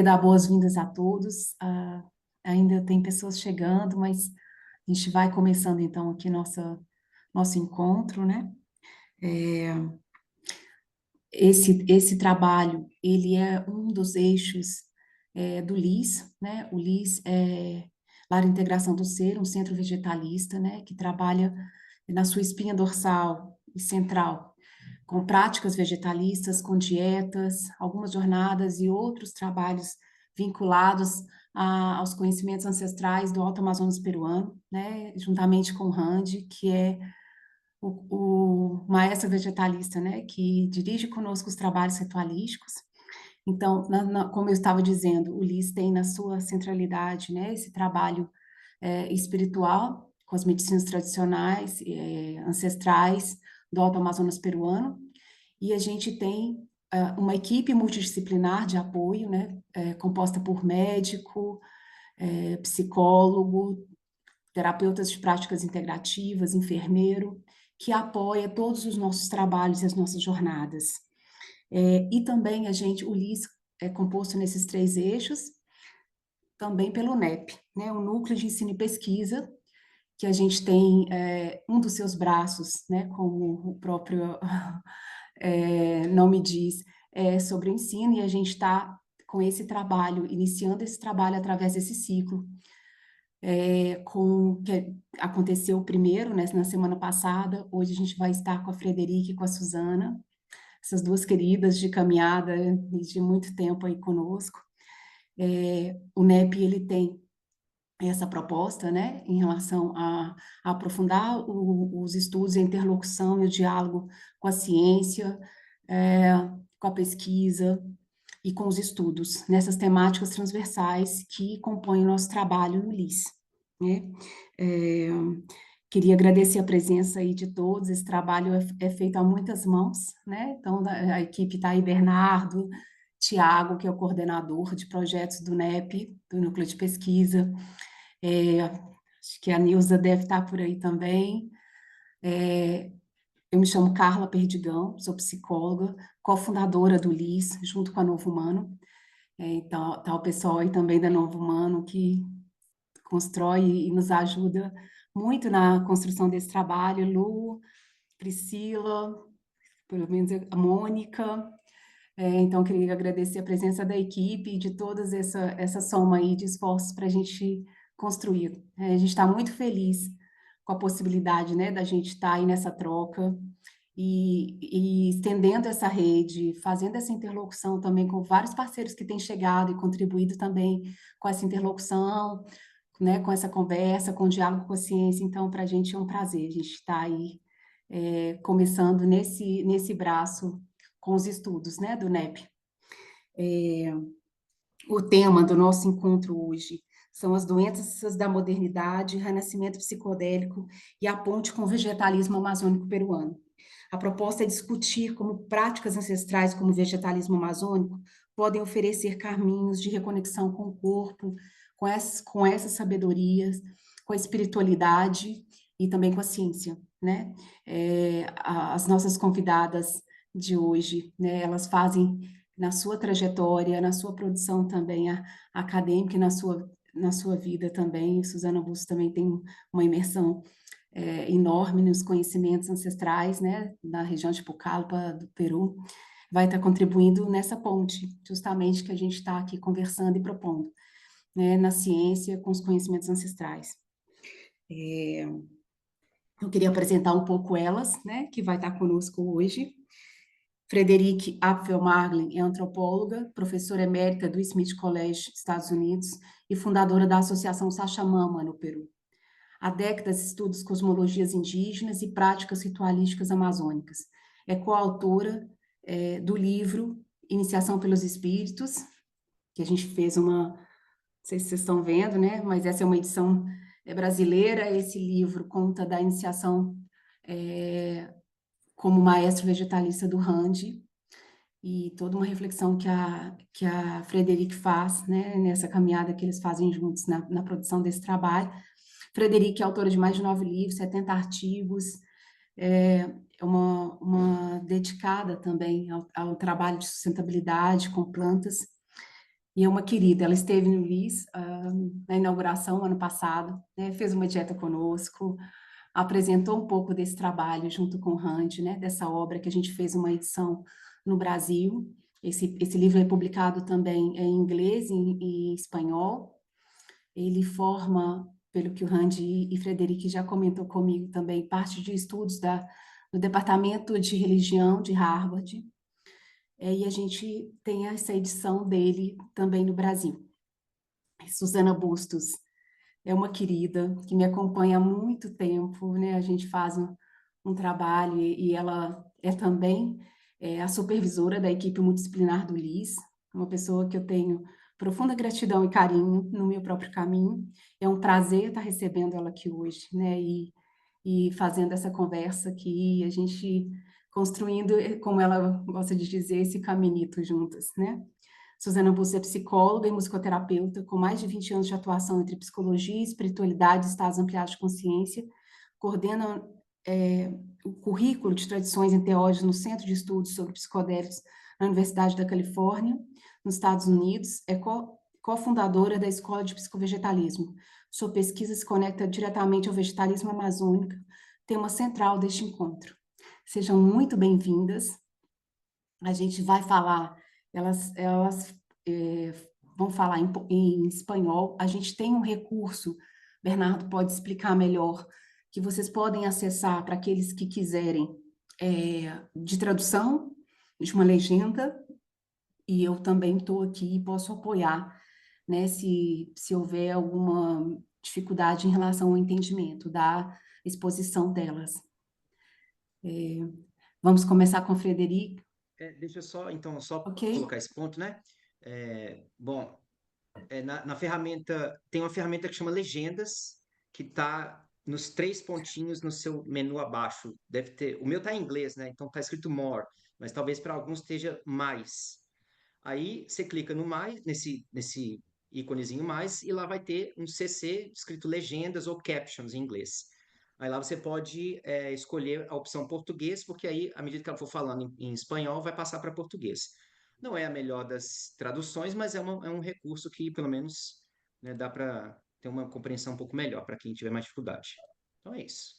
Dar boas-vindas a todos. Ainda tem pessoas chegando, mas a gente vai começando então aqui nosso encontro, né? É, esse trabalho, ele é um dos eixos do LIS, né? O LIS é Lar Integração do Ser, um centro vegetalista, né? Que trabalha na sua espinha dorsal e central com práticas vegetalistas, com dietas, algumas jornadas e outros trabalhos vinculados aos conhecimentos ancestrais do Alto Amazonas peruano, né, juntamente com o Randi, que é o maestro vegetalista, né, que dirige conosco os trabalhos ritualísticos. Então, como eu estava dizendo, o LIS tem na sua centralidade, né, esse trabalho espiritual com as medicinas tradicionais, ancestrais do Alto Amazonas peruano, e a gente tem uma equipe multidisciplinar de apoio, né, composta por médico, psicólogo, terapeutas de práticas integrativas, enfermeiro, que apoia todos os nossos trabalhos e as nossas jornadas. E também o LIS é composto nesses três eixos, também pelo NEP, né, o Núcleo de Ensino e Pesquisa, que a gente tem um dos seus braços, né, como o próprio nome diz, sobre o ensino, e a gente está com esse trabalho, iniciando esse trabalho através desse ciclo, que aconteceu primeiro, né, na semana passada. Hoje a gente vai estar com a Frederica e com a Suzana, essas duas queridas de caminhada e de muito tempo aí conosco. O NEP, ele tem essa proposta, né, em relação a aprofundar os estudos, a interlocução e o diálogo com a ciência, é, com a pesquisa e com os estudos, nessas temáticas transversais que compõem o nosso trabalho no LIS, né? É, queria agradecer a presença aí de todos. Esse trabalho é feito a muitas mãos, né? Então, a equipe está aí, Bernardo, Tiago, que é o coordenador de projetos do NEP, do Núcleo de Pesquisa, acho que a Nilza deve estar por aí também. Eu me chamo Carla Perdigão, sou psicóloga, cofundadora do LIS, junto com a Novo Humano. Então, tá o pessoal aí também da Novo Humano que constrói e nos ajuda muito na construção desse trabalho. Lu, Priscila, pelo menos a Mônica. Então, queria agradecer a presença da equipe e de toda essa soma aí de esforços para a gente construir. A gente está muito feliz com a possibilidade, né, da gente estar aí nessa troca e estendendo essa rede, fazendo essa interlocução também com vários parceiros que têm chegado e contribuído também com essa interlocução, né, com essa conversa, com o diálogo com a ciência. Então, para a gente é um prazer a gente estar aí começando nesse braço com os estudos, né, do NEP. O tema do nosso encontro hoje são as doenças da modernidade, renascimento psicodélico e a ponte com o vegetalismo amazônico peruano. A proposta é discutir como práticas ancestrais como o vegetalismo amazônico podem oferecer caminhos de reconexão com o corpo, com essas sabedorias, com a espiritualidade e também com a ciência, né? As nossas convidadas de hoje, né, elas fazem na sua trajetória, na sua produção também acadêmica e na sua vida também. Suzana Busto também tem uma imersão enorme nos conhecimentos ancestrais, né, da região de Pucallpa, do Peru, vai estar contribuindo nessa ponte, justamente que a gente está aqui conversando e propondo, né, na ciência com os conhecimentos ancestrais. Eu queria apresentar um pouco elas, né, que vai estar conosco hoje. Frederique Apfel-Marlin é antropóloga, professora emérita do Smith College, Estados Unidos, e fundadora da Associação Sachamama, no Peru. Há décadas estuda cosmologias indígenas e práticas ritualísticas amazônicas. É coautora do livro Iniciação pelos Espíritos, que a gente fez não sei se vocês estão vendo, né? Mas essa é uma edição brasileira. Esse livro conta da iniciação como maestro vegetalista do Randi, e toda uma reflexão que a Frederic faz, né, nessa caminhada que eles fazem juntos na produção desse trabalho. Frederic é autora de mais de 9 livros, 70 artigos, é uma dedicada também ao trabalho de sustentabilidade com plantas, e é uma querida. Ela esteve no LIS, na inauguração ano passado, né, fez uma dieta conosco, apresentou um pouco desse trabalho junto com o Randy, né, dessa obra que a gente fez uma edição no Brasil. Esse livro é publicado também em inglês e espanhol. Ele forma, pelo que o Randy e Frederic já comentou comigo também, parte de estudos do Departamento de Religião de Harvard, e a gente tem essa edição dele também no Brasil. Susana Bustos é uma querida que me acompanha há muito tempo, né? A gente faz um trabalho e ela é também a supervisora da equipe multidisciplinar do LIS, uma pessoa que eu tenho profunda gratidão e carinho no meu próprio caminho. É um prazer estar recebendo ela aqui hoje, né? E fazendo essa conversa aqui, a gente construindo, como ela gosta de dizer, esse caminito juntas, né? Susana Bustos é psicóloga e musicoterapeuta, com mais de 20 anos de atuação entre psicologia, espiritualidade e estados ampliados de consciência. Coordena o currículo de tradições enteógenas no Centro de Estudos sobre Psicodélicos na Universidade da Califórnia, nos Estados Unidos. É cofundadora da Escola de Psicovegetalismo. Sua pesquisa se conecta diretamente ao vegetalismo amazônico, tema central deste encontro. Sejam muito bem-vindas. A gente vai falar, elas vão falar em espanhol. A gente tem um recurso, Bernardo pode explicar melhor, que vocês podem acessar para aqueles que quiserem, de tradução, de uma legenda, e eu também estou aqui e posso apoiar, né, se houver alguma dificuldade em relação ao entendimento da exposição delas. Vamos começar com o Frederico, Deixa eu só, então, só ok? colocar esse ponto, né? Bom, na ferramenta, tem uma ferramenta que chama Legendas, que está nos 3 pontinhos no seu menu abaixo. Deve ter, o meu está em inglês, né? Então está escrito More, mas talvez para alguns esteja mais. Aí você clica no mais, nesse íconezinho mais, e lá vai ter um CC escrito Legendas ou Captions em inglês. Aí lá você pode escolher a opção português, porque aí, à medida que ela for falando em espanhol, vai passar para português. Não é a melhor das traduções, mas é um recurso que, pelo menos, né, dá para ter uma compreensão um pouco melhor para quem tiver mais dificuldade. Então é isso.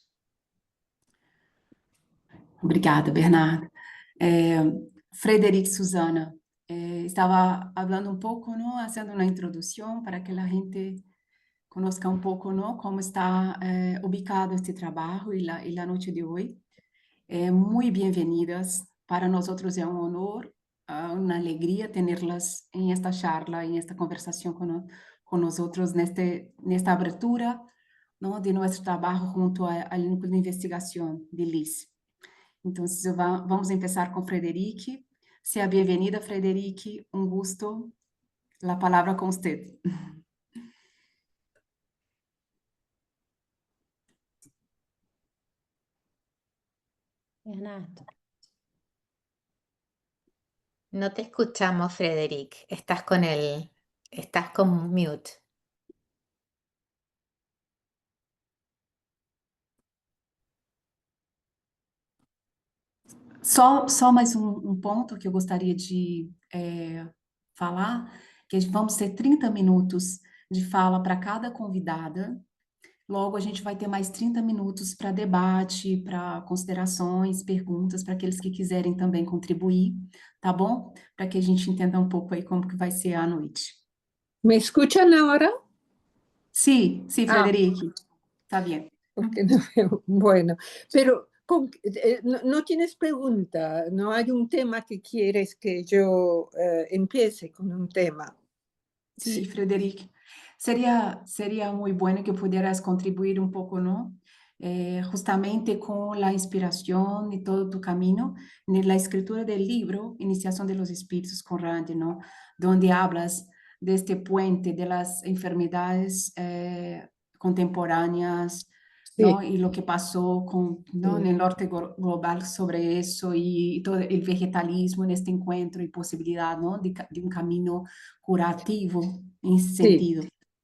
Obrigada, Bernardo. Frederic Susana, estaba hablando un poco, ¿no? Haciendo una introducción para que la gente conozca un poco, ¿no? Cómo está ubicado este trabajo y la noche de hoy. Muy bienvenidas. Para nosotros es un honor, una alegría tenerlas en esta charla, en esta conversación con nosotros, en esta abertura, ¿no? De nuestro trabajo junto al núcleo de investigación de LIS. Então, vamos começar com Frederic. Seja bem-vinda, Frederic. Um gusto. A palavra com você. Bernardo. No te escuchamos, Frederic. Estás con mute. Só mais ponto que eu gostaria de falar, que vamos ter 30 minutos de fala para cada convidada. Logo, a gente vai ter mais 30 minutos para debate, para considerações, perguntas, para aqueles que quiserem também contribuir, tá bom? Para que a gente entenda um pouco aí como que vai ser a noite. ¿Me escuchan ahora? Sí, Frederic, está bien. Porque no veo. Bueno, pero no tienes pregunta, no hay un tema que quieres que yo empiece con un tema. Sí, Frederic. Sería muy bueno que pudieras contribuir un poco, ¿no? Justamente con la inspiración y todo tu camino en la escritura del libro Iniciación de los Espíritus con Randy, ¿no? Donde hablas de este puente de las enfermedades contemporáneas, ¿no? Sí. Y lo que pasó ¿no? En el norte global sobre eso y todo el vegetalismo en este encuentro y posibilidad, ¿no? De un camino curativo en ese sentido.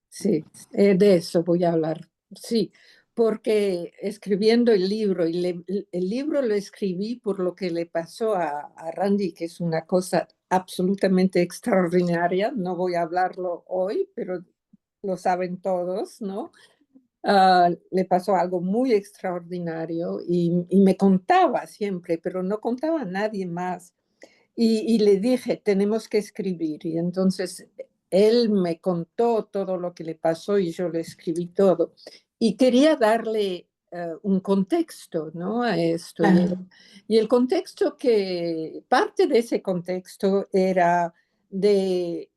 Sí, de eso voy a hablar. Sí, porque escribiendo el libro, y el libro lo escribí por lo que le pasó a Randy, que es una cosa absolutamente extraordinaria. No voy a hablarlo hoy, pero lo saben todos, ¿no? Le pasó algo muy extraordinario y me contaba siempre, pero no contaba a nadie más. Y le dije, tenemos que escribir. Y entonces él me contó todo lo que le pasó y yo le escribí todo. Y quería darle un contexto, ¿no? A esto. Claro. Y el contexto parte de ese contexto era de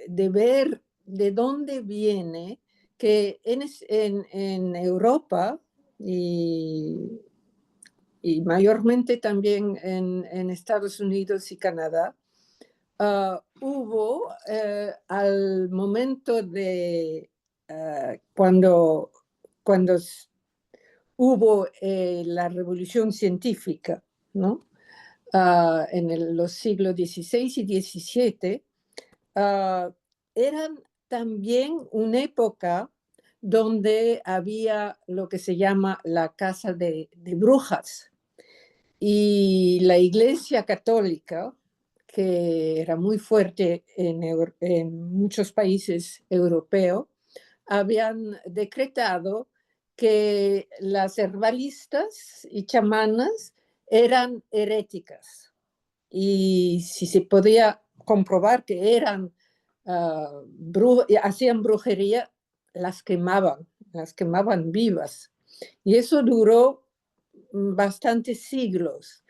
ver de dónde viene que en Europa y mayormente también en Estados Unidos y Canadá, hubo al momento de cuando hubo la revolución científica, ¿no? En los siglos XVI y XVII, eran también una época donde había lo que se llama la casa de brujas. Y la Iglesia Católica, que era muy fuerte en muchos países europeos, habían decretado que las herbalistas y chamanas eran heréticas. Y si se podía comprobar que hacían brujería, las quemaban vivas. Y eso duró bastantes siglos,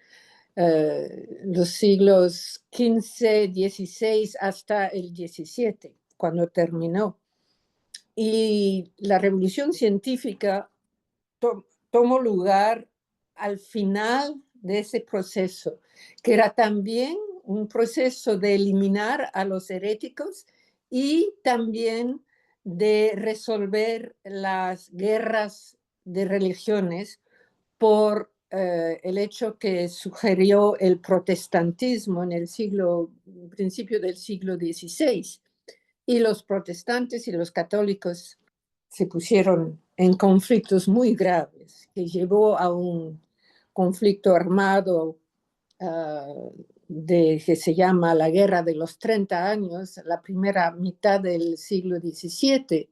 los siglos XV, XVI hasta el XVII, cuando terminó. Y la revolución científica tomó lugar al final de ese proceso, que era también un proceso de eliminar a los heréticos y también de resolver las guerras de religiones por el hecho que sugirió el protestantismo en el principio del siglo XVI. Y los protestantes y los católicos se pusieron en conflictos muy graves, que llevó a un conflicto armado que se llama la Guerra de los 30 años, la primera mitad del siglo XVII.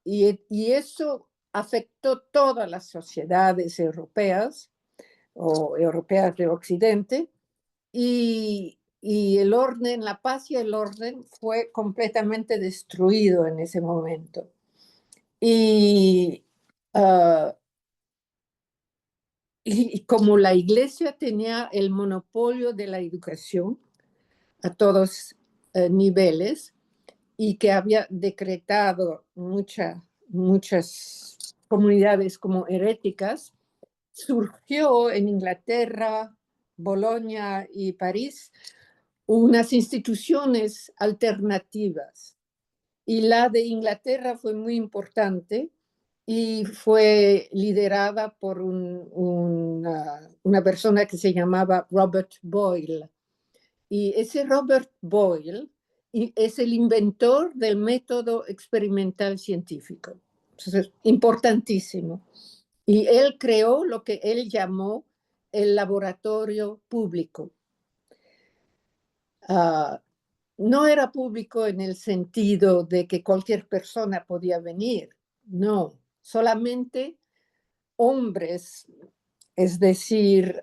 Y eso afectó todas las sociedades europeas o europeas de Occidente, y el orden, la paz y el orden fue completamente destruido en ese momento. Y como la Iglesia tenía el monopolio de la educación a todos niveles, y que había decretado muchas comunidades como heréticas, surgió en Inglaterra, Bolonia y París unas instituciones alternativas. Y la de Inglaterra fue muy importante y fue liderada por una persona que se llamaba Robert Boyle. Y ese Robert Boyle es el inventor del método experimental científico. Entonces, importantísimo. Y él creó lo que él llamó el laboratorio público. No era público en el sentido de que cualquier persona podía venir, no, solamente hombres, es decir,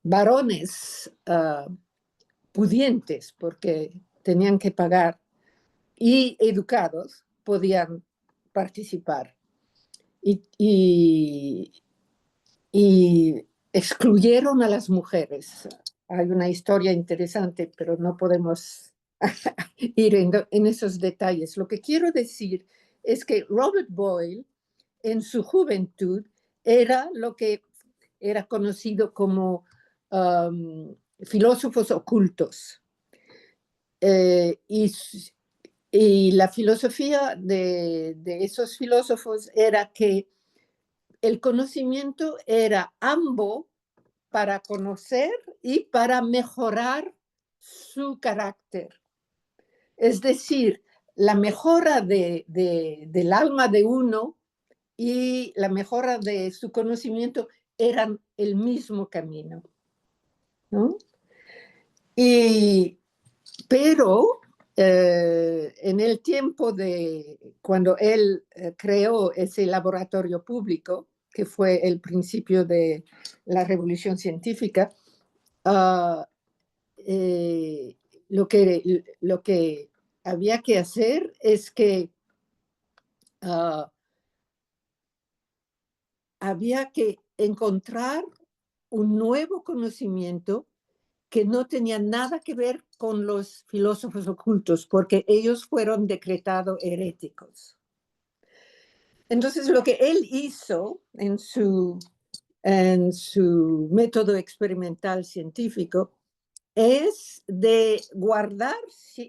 varones pudientes, porque tenían que pagar, y educados podían participar. Y excluyeron a las mujeres. Hay una historia interesante, pero no podemos ir en esos detalles. Lo que quiero decir es que Robert Boyle, en su juventud, era lo que era conocido como filósofos ocultos. Y la filosofía de esos filósofos era que el conocimiento era ambos para conocer y para mejorar su carácter. Es decir, la mejora del alma de uno y la mejora de su conocimiento eran el mismo camino. ¿no? Pero en el tiempo de cuando él creó ese laboratorio público, que fue el principio de la revolución científica, lo que había que hacer es que había que encontrar un nuevo conocimiento que no tenía nada que ver con los filósofos ocultos, porque ellos fueron decretados heréticos. Entonces, lo que él hizo en su método experimental científico es de guardar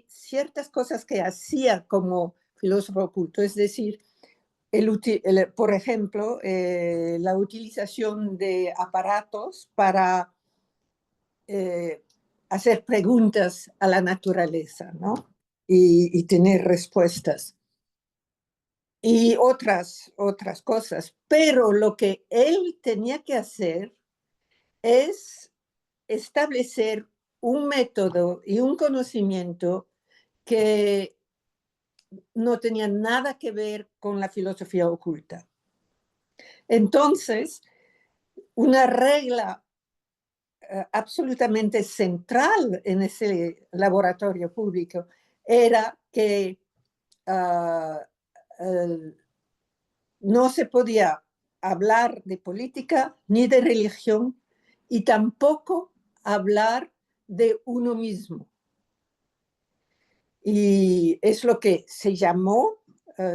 ciertas cosas que hacía como filósofo oculto, es decir, por ejemplo, la utilización de aparatos para hacer preguntas a la naturaleza, ¿no? Y tener respuestas. Y otras cosas. Pero lo que él tenía que hacer es establecer un método y un conocimiento que no tenía nada que ver con la filosofía oculta. Entonces, una regla absolutamente central en ese laboratorio público era que no se podía hablar de política ni de religión y tampoco hablar de uno mismo. Y es lo que se llamó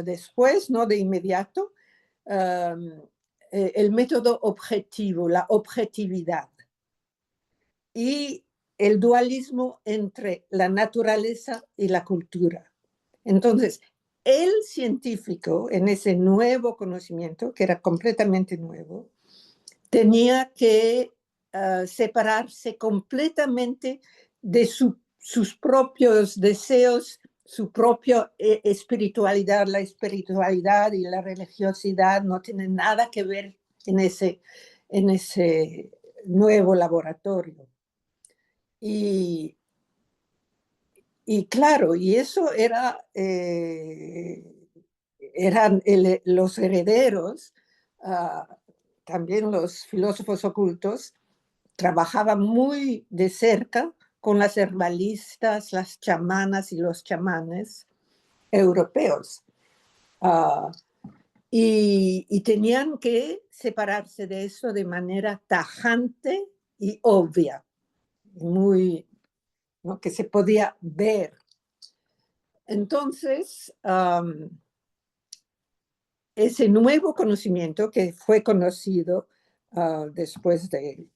después, no de inmediato, el método objetivo, la objetividad. Y el dualismo entre la naturaleza y la cultura. Entonces, el científico, en ese nuevo conocimiento, que era completamente nuevo, tenía que separarse completamente de sus propios deseos, su propia espiritualidad. La espiritualidad y la religiosidad no tienen nada que ver en ese nuevo laboratorio. Y claro, y eso eran los herederos, también los filósofos ocultos, trabajaban muy de cerca con las herbalistas, las chamanas y los chamanes europeos. Y tenían que separarse de eso de manera tajante y obvia, muy, ¿no? Que se podía ver. Entonces, ese nuevo conocimiento que fue conocido después de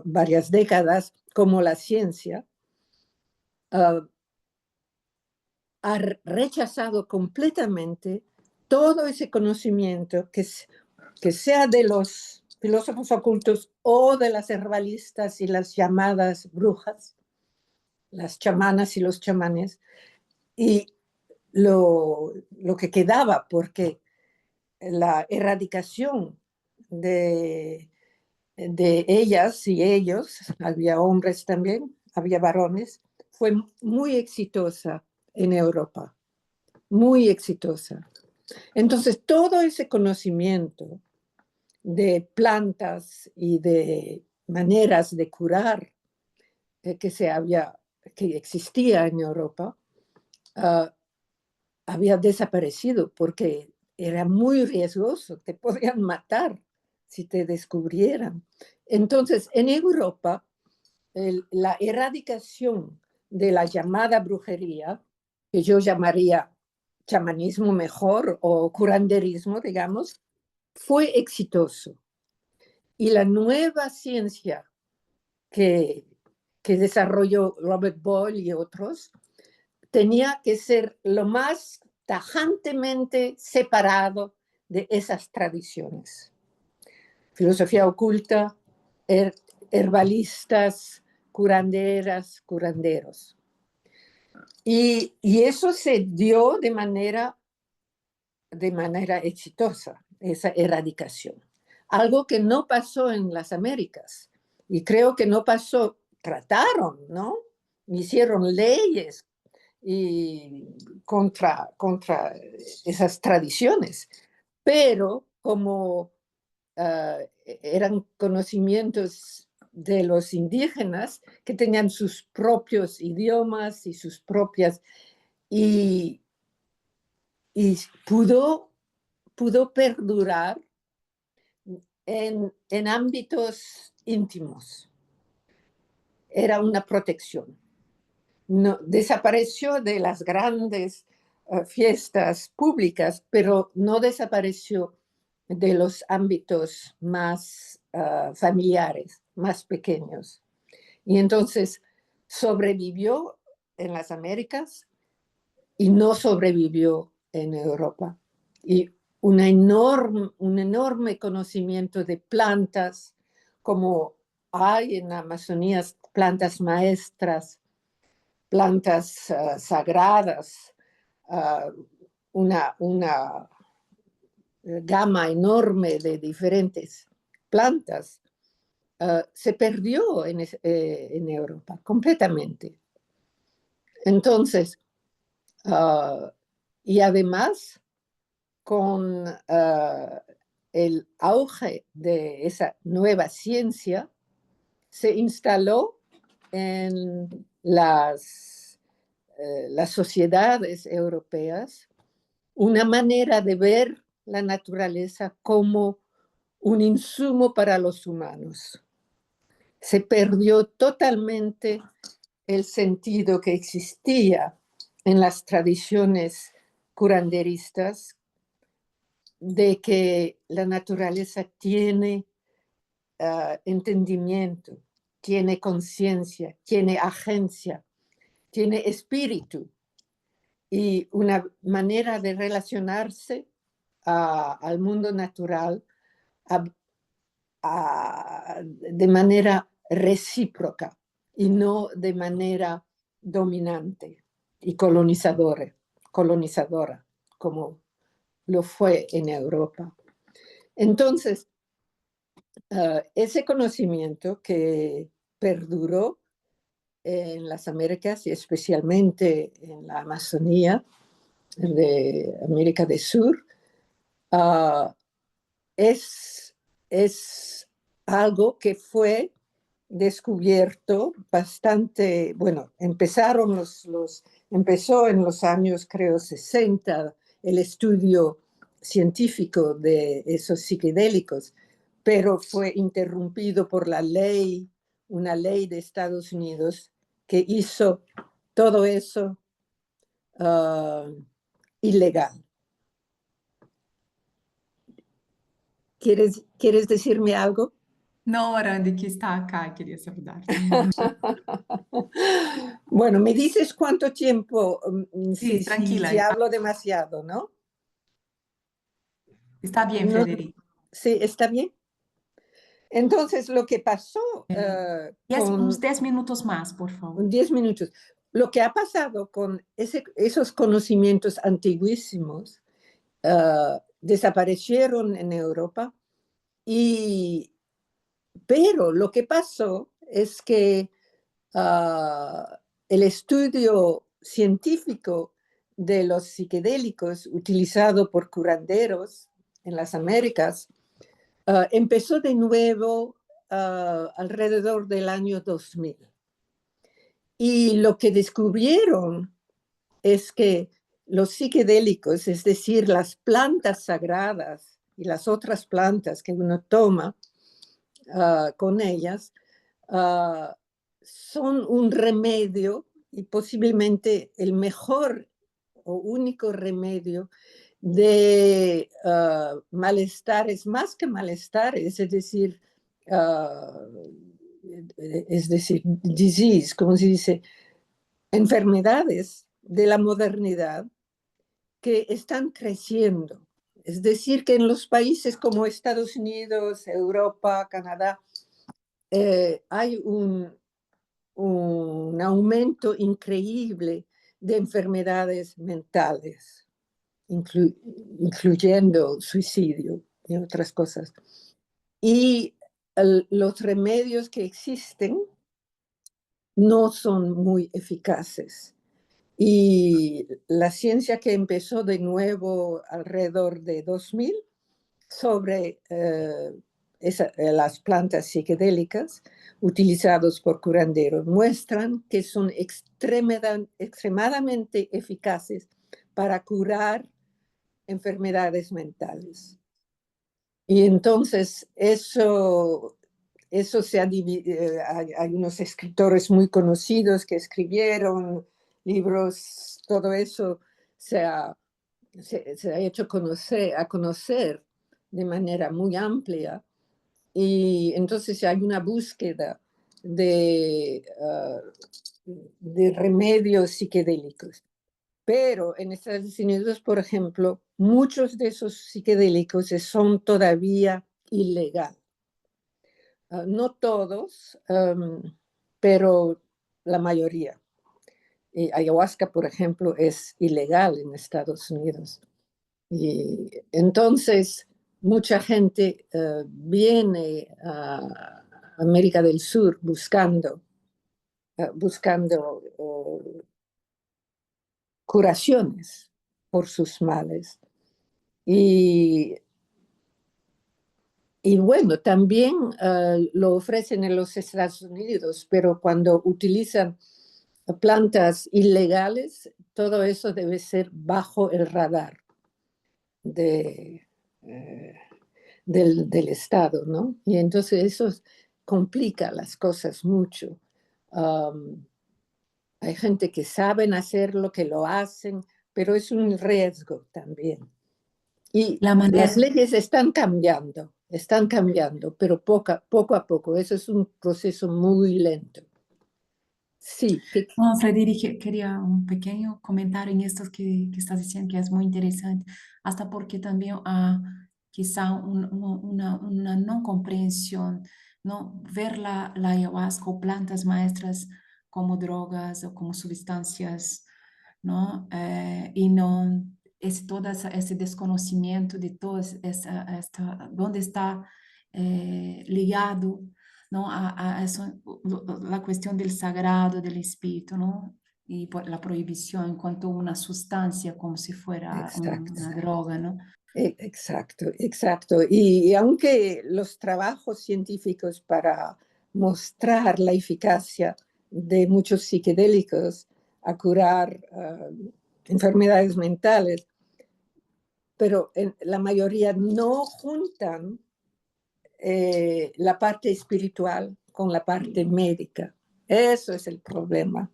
varias décadas como la ciencia, ha rechazado completamente todo ese conocimiento que sea de los filósofos ocultos o de las herbalistas y las llamadas brujas, las chamanas y los chamanes, y lo que quedaba, porque la erradicación de ellas y ellos, había hombres también, había varones, fue muy exitosa en Europa, muy exitosa. Entonces, todo ese conocimiento de plantas y de maneras de curar que existía en Europa, había desaparecido porque era muy riesgoso, te podían matar si te descubrieran. Entonces, en Europa, la erradicación de la llamada brujería, que yo llamaría chamanismo mejor o curanderismo, digamos, fue exitoso. Y la nueva ciencia que desarrolló Robert Boyle y otros tenía que ser lo más tajantemente separado de esas tradiciones. Filosofía oculta, herbalistas, curanderas, curanderos. Y eso se dio de manera exitosa, esa erradicación. Algo que no pasó en las Américas. Y creo que no pasó, trataron, ¿no? Hicieron leyes y contra esas tradiciones, pero como eran conocimientos de los indígenas que tenían sus propios idiomas y sus propias, y pudo perdurar en ámbitos íntimos. Era una protección. No, desapareció de las grandes fiestas públicas, pero no desapareció de los ámbitos más familiares, más pequeños. Y entonces sobrevivió en las Américas y no sobrevivió en Europa. Y un enorme conocimiento de plantas, como hay en la Amazonía plantas maestras, plantas sagradas, una gama enorme de diferentes plantas, se perdió en Europa completamente. Entonces, y además, con el auge de esa nueva ciencia, se instaló en las sociedades europeas una manera de ver la naturaleza como un insumo para los humanos. Se perdió totalmente el sentido que existía en las tradiciones curanderistas de que la naturaleza tiene entendimiento, tiene conciencia, tiene agencia, tiene espíritu y una manera de relacionarse al mundo natural de manera recíproca y no de manera dominante y colonizadora, como lo fue en Europa. Entonces, ese conocimiento que perduró en las Américas y especialmente en la Amazonía de América del Sur, es algo que fue descubierto bastante, bueno, empezó en los años, creo, 60, el estudio científico de esos psicodélicos, pero fue interrumpido por una ley de Estados Unidos que hizo todo eso ilegal. ¿Quieres decirme algo? No, Arandi, que está acá, quería saludar. Bueno, me dices cuánto tiempo, Sí, tranquila. si hablo demasiado, ¿no? Está bien, No, Frederica. sí, ¿está bien? Entonces, lo que pasó Unos 10 minutos más, por favor. 10 minutos. Lo que ha pasado con esos conocimientos antiguísimos desaparecieron en Europa, pero lo que pasó es que el estudio científico de los psicodélicos utilizado por curanderos en las Américas empezó de nuevo alrededor del año 2000. Y lo que descubrieron es que los psicodélicos, es decir, las plantas sagradas y las otras plantas que uno toma con ellas, son un remedio y posiblemente el mejor o único remedio de malestares, más que malestares, es decir, disease, como se dice, enfermedades de la modernidad que están creciendo. Es decir, que en los países como Estados Unidos, Europa, Canadá, hay un aumento increíble de enfermedades mentales, incluyendo suicidio y otras cosas. Y los remedios que existen no son muy eficaces. Y la ciencia que empezó de nuevo alrededor de 2000 sobre las plantas psicodélicas utilizadas por curanderos muestran que son extremadamente eficaces para curar enfermedades mentales. Y entonces eso se ha dividido. Hay unos escritores muy conocidos que escribieron libros, todo eso se ha hecho a conocer de manera muy amplia. Y entonces hay una búsqueda de remedios psicodélicos. Pero en Estados Unidos, por ejemplo, muchos de esos psicodélicos son todavía ilegales. No todos, pero la mayoría. Ayahuasca, por ejemplo, es ilegal en Estados Unidos. Y entonces, mucha gente viene a América del Sur buscando curaciones por sus males. Y bueno, también lo ofrecen en los Estados Unidos, pero cuando utilizan plantas ilegales, todo eso debe ser bajo el radar del Estado, ¿no? Y entonces eso complica las cosas mucho. Hay gente que saben hacerlo, que lo hacen, pero es un riesgo también. Y las leyes están cambiando, pero poco a poco. Eso es un proceso muy lento. Sí. No, Frederic, quería un pequeño comentario en esto que estás diciendo, que es muy interesante, hasta porque también quizá una no comprensión, ¿no? Ver la ayahuasca o plantas maestras como drogas o como sustancias, ¿no? Y no todo ese desconocimiento de todo dónde está ligado, ¿no? A eso, la cuestión del sagrado, del espíritu, ¿no? Y por la prohibición en cuanto a una sustancia como si fuera una droga, ¿no? Exacto, exacto. Y aunque los trabajos científicos para mostrar la eficacia de muchos psicodélicos a curar enfermedades mentales, pero la mayoría no juntan la parte espiritual con la parte médica. Eso es el problema.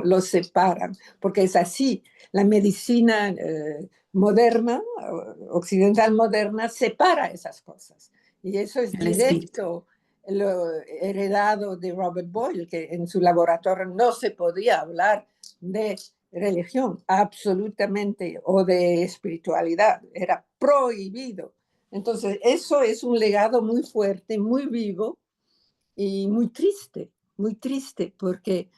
Los separan, porque es así. La medicina moderna, occidental moderna, separa esas cosas. Y eso es directo lo heredado de Robert Boyle, que en su laboratorio no se podía hablar de religión, absolutamente, o de espiritualidad. Era prohibido. Entonces, eso es un legado muy fuerte, muy vivo y muy triste, porque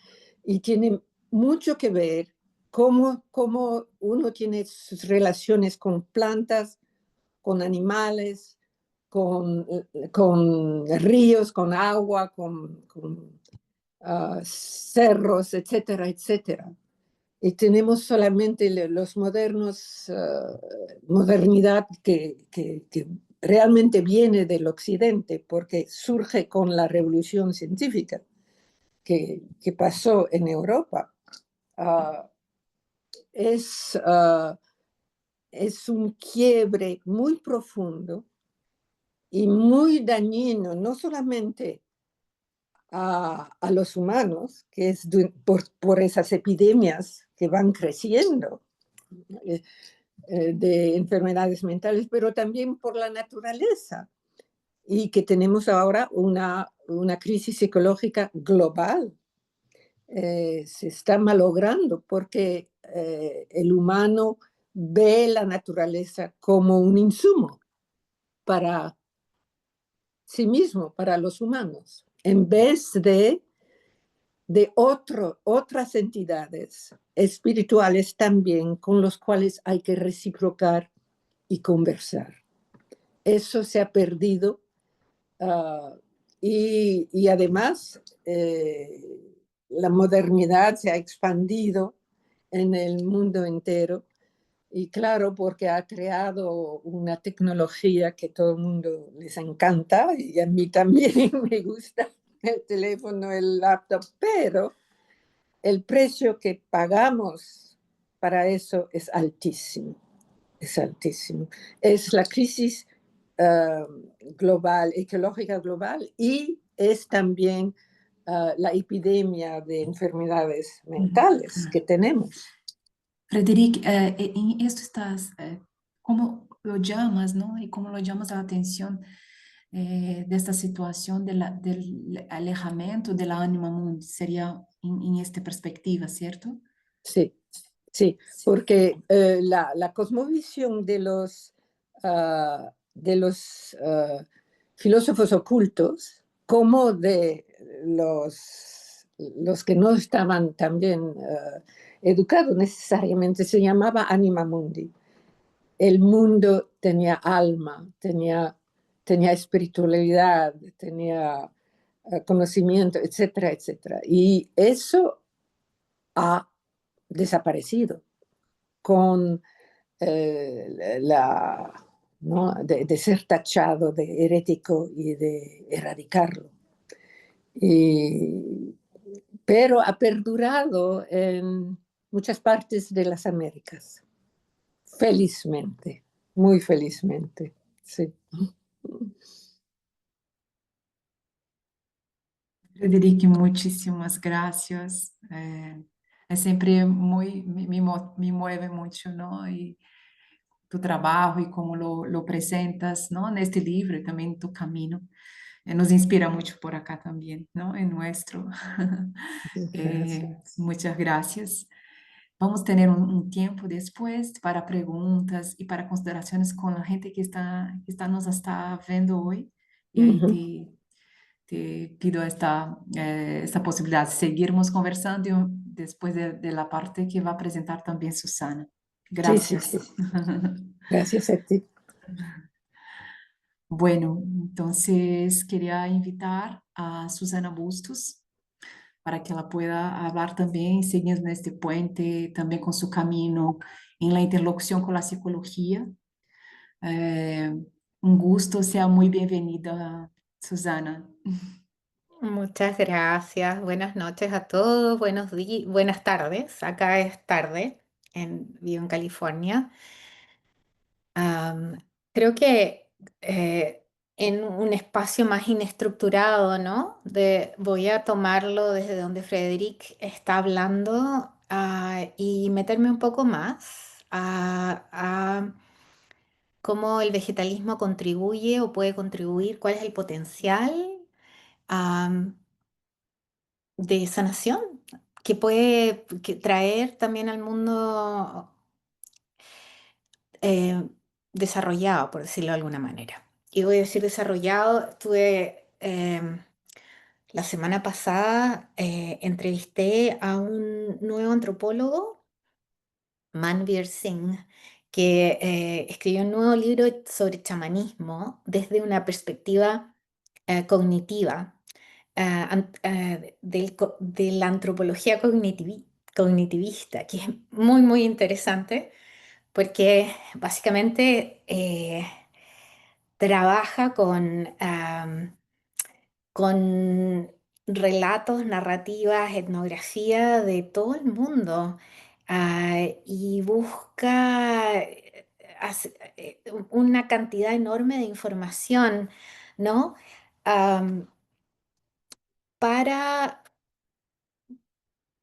y tiene mucho que ver cómo uno tiene sus relaciones con plantas, con animales, con ríos, con agua, con cerros, etcétera, etcétera. Y tenemos solamente los modernos, modernidad que realmente viene del occidente, porque surge con la revolución científica que pasó en Europa. Es un quiebre muy profundo y muy dañino, no solamente a los humanos, que es por esas epidemias que van creciendo de enfermedades mentales, pero también por la naturaleza, y que tenemos ahora una crisis psicológica global. Se está malogrando porque el humano ve la naturaleza como un insumo para sí mismo, para los humanos, en vez de otras entidades espirituales también con los cuales hay que reciprocar y conversar. Eso se ha perdido y además la modernidad se ha expandido en el mundo entero. Y claro, porque ha creado una tecnología que todo el mundo les encanta y a mí también me gusta el teléfono, el laptop, pero el precio que pagamos para eso es altísimo, es altísimo. Es la crisis global, ecológica global, y es también la epidemia de enfermedades mentales que tenemos. Frederic, en esto estás, ¿cómo lo llamas, no? Y cómo lo llamas la atención de esta situación del alejamiento de la ánima mundi, sería en esta perspectiva, ¿cierto? Sí, sí, porque la cosmovisión de los filósofos ocultos, como de los que no estaban tan bien educados necesariamente, se llamaba anima mundi. El mundo tenía alma, tenía espiritualidad, tenía conocimiento, etcétera, etcétera. Y eso ha desaparecido con ¿no? de ser tachado de herético y de erradicarlo. Y, pero ha perdurado en muchas partes de las Américas, felizmente, muy felizmente, sí. Frederic, muchísimas gracias. Es siempre muy, me mueve mucho, ¿no? Y tu trabajo y cómo lo presentas, ¿no? En este libro y también tu camino. Nos inspira mucho por acá también, ¿no? En nuestro. Muchas gracias. Vamos a tener un tiempo después para preguntas y para consideraciones con la gente nos está viendo hoy. Y ahí te pido esta posibilidad de seguirmos conversando después de la parte que va a presentar también Susana. Sí, sí, Gracias. sí. Gracias a ti. Bueno, entonces quería invitar a Susana Bustos para que ela pueda hablar también, seguir en este puente, también con su camino en la interlocución con la psicología. Un gusto, sea muy bienvenida, Susana. Muchas gracias. Buenas noches a todos. Buenos días, buenas tardes. Acá es tarde, vivo en California. Am, Creo que en un espacio más inestructurado, ¿no? Voy a tomarlo desde donde Frederic está hablando, y meterme un poco más a cómo el vegetalismo contribuye o puede contribuir, cuál es el potencial am, de sanación que puede traer también al mundo eh, desarrollado, por decirlo de alguna manera. Y voy a decir desarrollado, la semana pasada entrevisté a un nuevo antropólogo, Manveer Singh, que escribió un nuevo libro sobre chamanismo desde una perspectiva cognitiva, de la antropología cognitivista, que es muy, muy interesante porque básicamente trabaja con relatos, narrativas, etnografía de todo el mundo, y busca una cantidad enorme de información, ¿no? Am, para,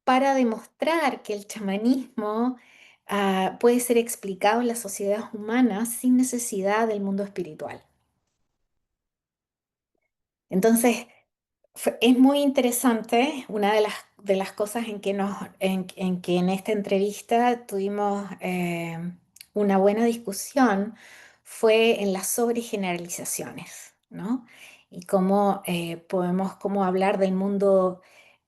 para demostrar que el chamanismo puede ser explicado en las sociedades humanas sin necesidad del mundo espiritual. Entonces, es muy interesante, una de las cosas en que en esta entrevista tuvimos una buena discusión fue en las sobregeneralizaciones, ¿no? Y cómo podemos cómo hablar del mundo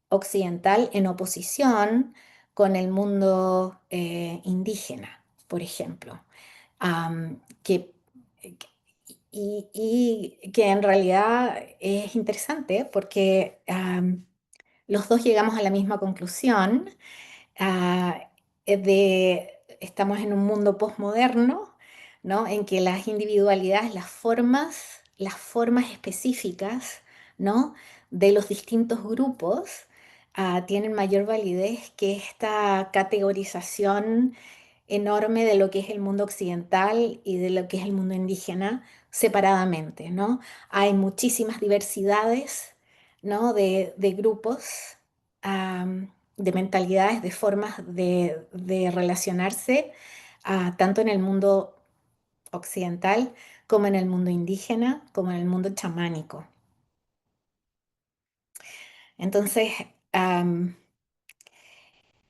occidental en oposición con el mundo indígena, por ejemplo. Am, que, y que en realidad es interesante porque los dos llegamos a la misma conclusión. ah, Estamos en un mundo posmoderno, ¿no? En que las individualidades, las formas específicas, ¿no? De los distintos grupos tienen mayor validez que esta categorización enorme de lo que es el mundo occidental y de lo que es el mundo indígena separadamente, ¿no? Hay muchísimas diversidades, ¿no? De grupos, de mentalidades, de formas de relacionarse, tanto en el mundo occidental como en el mundo indígena, como en el mundo chamánico. Entonces,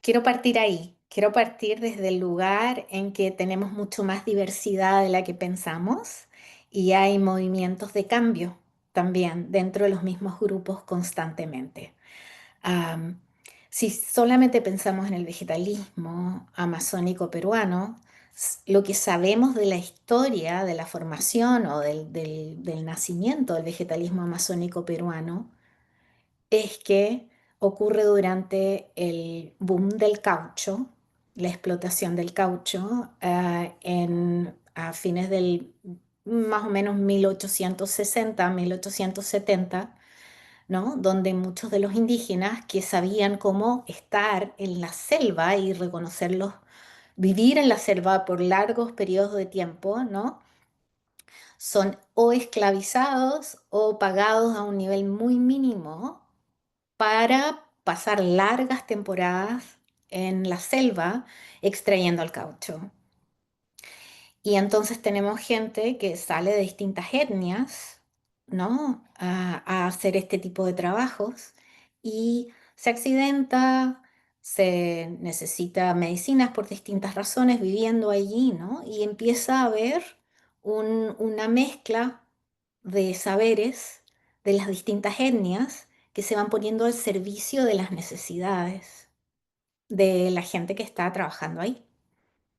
quiero partir ahí, quiero partir desde el lugar en que tenemos mucho más diversidad de la que pensamos y hay movimientos de cambio también dentro de los mismos grupos constantemente. Am, si solamente pensamos en el vegetalismo amazónico peruano, lo que sabemos de la historia, de la formación o del nacimiento del vegetalismo amazónico peruano es que ocurre durante el boom del caucho, la explotación del caucho, a fines del más o menos 1860, 1870, ¿no? Donde muchos de los indígenas que sabían cómo estar en la selva y reconocerlos, vivir en la selva por largos periodos de tiempo, ¿no? Son o esclavizados o pagados a un nivel muy mínimo para pasar largas temporadas en la selva extrayendo el caucho. Y entonces tenemos gente que sale de distintas etnias, ¿no? A hacer este tipo de trabajos y se accidenta, se necesita medicinas por distintas razones viviendo allí, ¿no? Y empieza a haber una mezcla de saberes de las distintas etnias que se van poniendo al servicio de las necesidades de la gente que está trabajando ahí,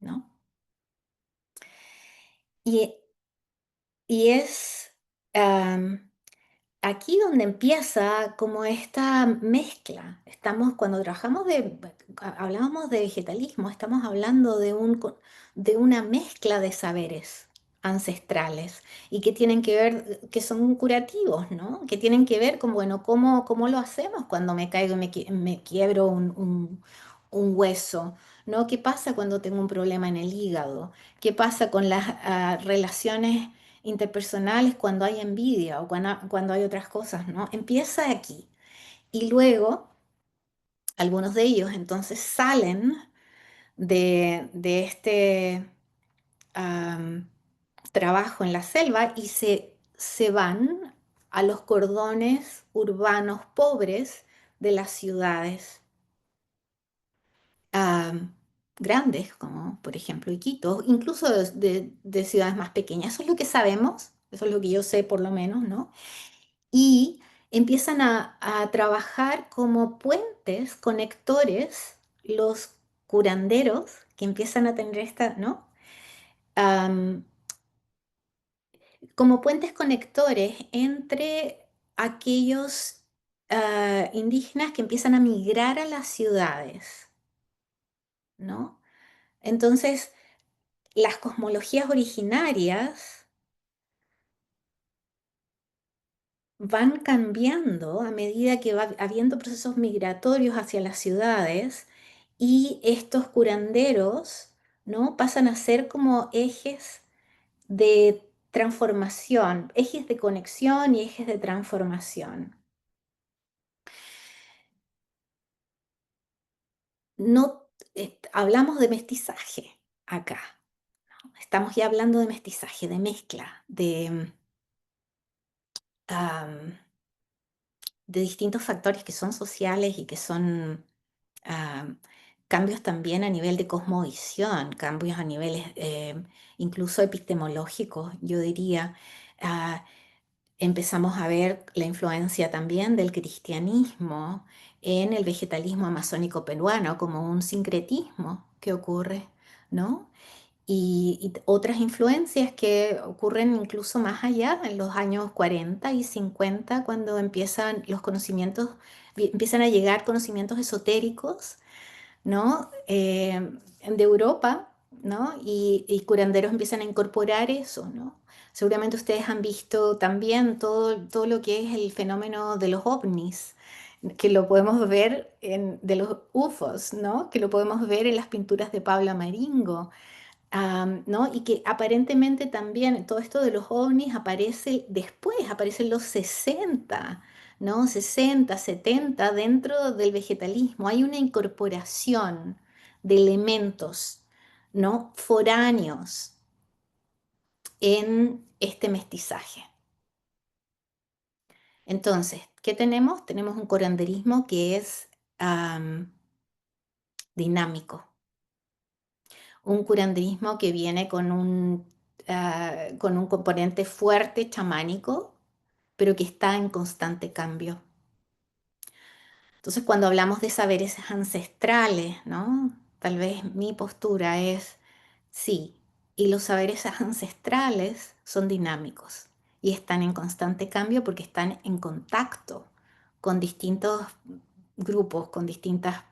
¿no? Y, y es aquí donde empieza como esta mezcla. Cuando trabajamos hablábamos de vegetalismo, estamos hablando de una mezcla de saberes ancestrales y que tienen que ver, que son curativos, ¿no? Que tienen que ver con, bueno, cómo lo hacemos cuando me caigo y me quiebro un hueso, ¿no? ¿Qué pasa cuando tengo un problema en el hígado? ¿Qué pasa con las relaciones interpersonales cuando hay envidia o cuando hay otras cosas, ¿no? Empieza aquí. Y luego, algunos de ellos entonces salen de este trabajo en la selva y se van a los cordones urbanos pobres de las ciudades grandes, como por ejemplo Iquitos, incluso de ciudades más pequeñas. Eso es lo que sabemos, eso es lo que yo sé por lo menos, ¿no? Y empiezan a trabajar como puentes, conectores, los curanderos que empiezan a tener esta, ¿no? Am, Como puentes conectores entre aquellos indígenas que empiezan a migrar a las ciudades, ¿no? Entonces, las cosmologías originarias van cambiando a medida que va habiendo procesos migratorios hacia las ciudades y estos curanderos, ¿no? Pasan a ser como ejes de transformación, ejes de conexión y ejes de transformación. No hablamos de mestizaje acá, ¿no? Estamos ya hablando de mestizaje, de mezcla, am, de distintos factores que son sociales y que son ah, cambios también a nivel de cosmovisión, cambios a niveles incluso epistemológicos, yo diría. Ah, Empezamos a ver la influencia también del cristianismo en el vegetalismo amazónico peruano como un sincretismo que ocurre, ¿no? y otras influencias que ocurren incluso más allá, en los años 40 y 50, cuando empiezan los conocimientos, empiezan a llegar conocimientos esotéricos, ¿no? De Europa, ¿no? Y curanderos empiezan a incorporar eso, ¿no? Seguramente ustedes han visto también todo lo que es el fenómeno de los ovnis, que lo podemos ver de los UFOs, ¿no? Que lo podemos ver en las pinturas de Pablo Maringo, ¿no? Y que aparentemente también todo esto de los ovnis aparece después, aparece en los 60, ¿no? 60, 70 dentro del vegetalismo. Hay una incorporación de elementos, ¿no? Foráneos en este mestizaje. Entonces, ¿qué tenemos? Tenemos un curanderismo que es dinámico, un curanderismo que viene con un componente fuerte chamánico, pero que está en constante cambio. Entonces, cuando hablamos de saberes ancestrales, ¿no? Tal vez mi postura es sí, y los saberes ancestrales son dinámicos y están en constante cambio porque están en contacto con distintos grupos, con distintas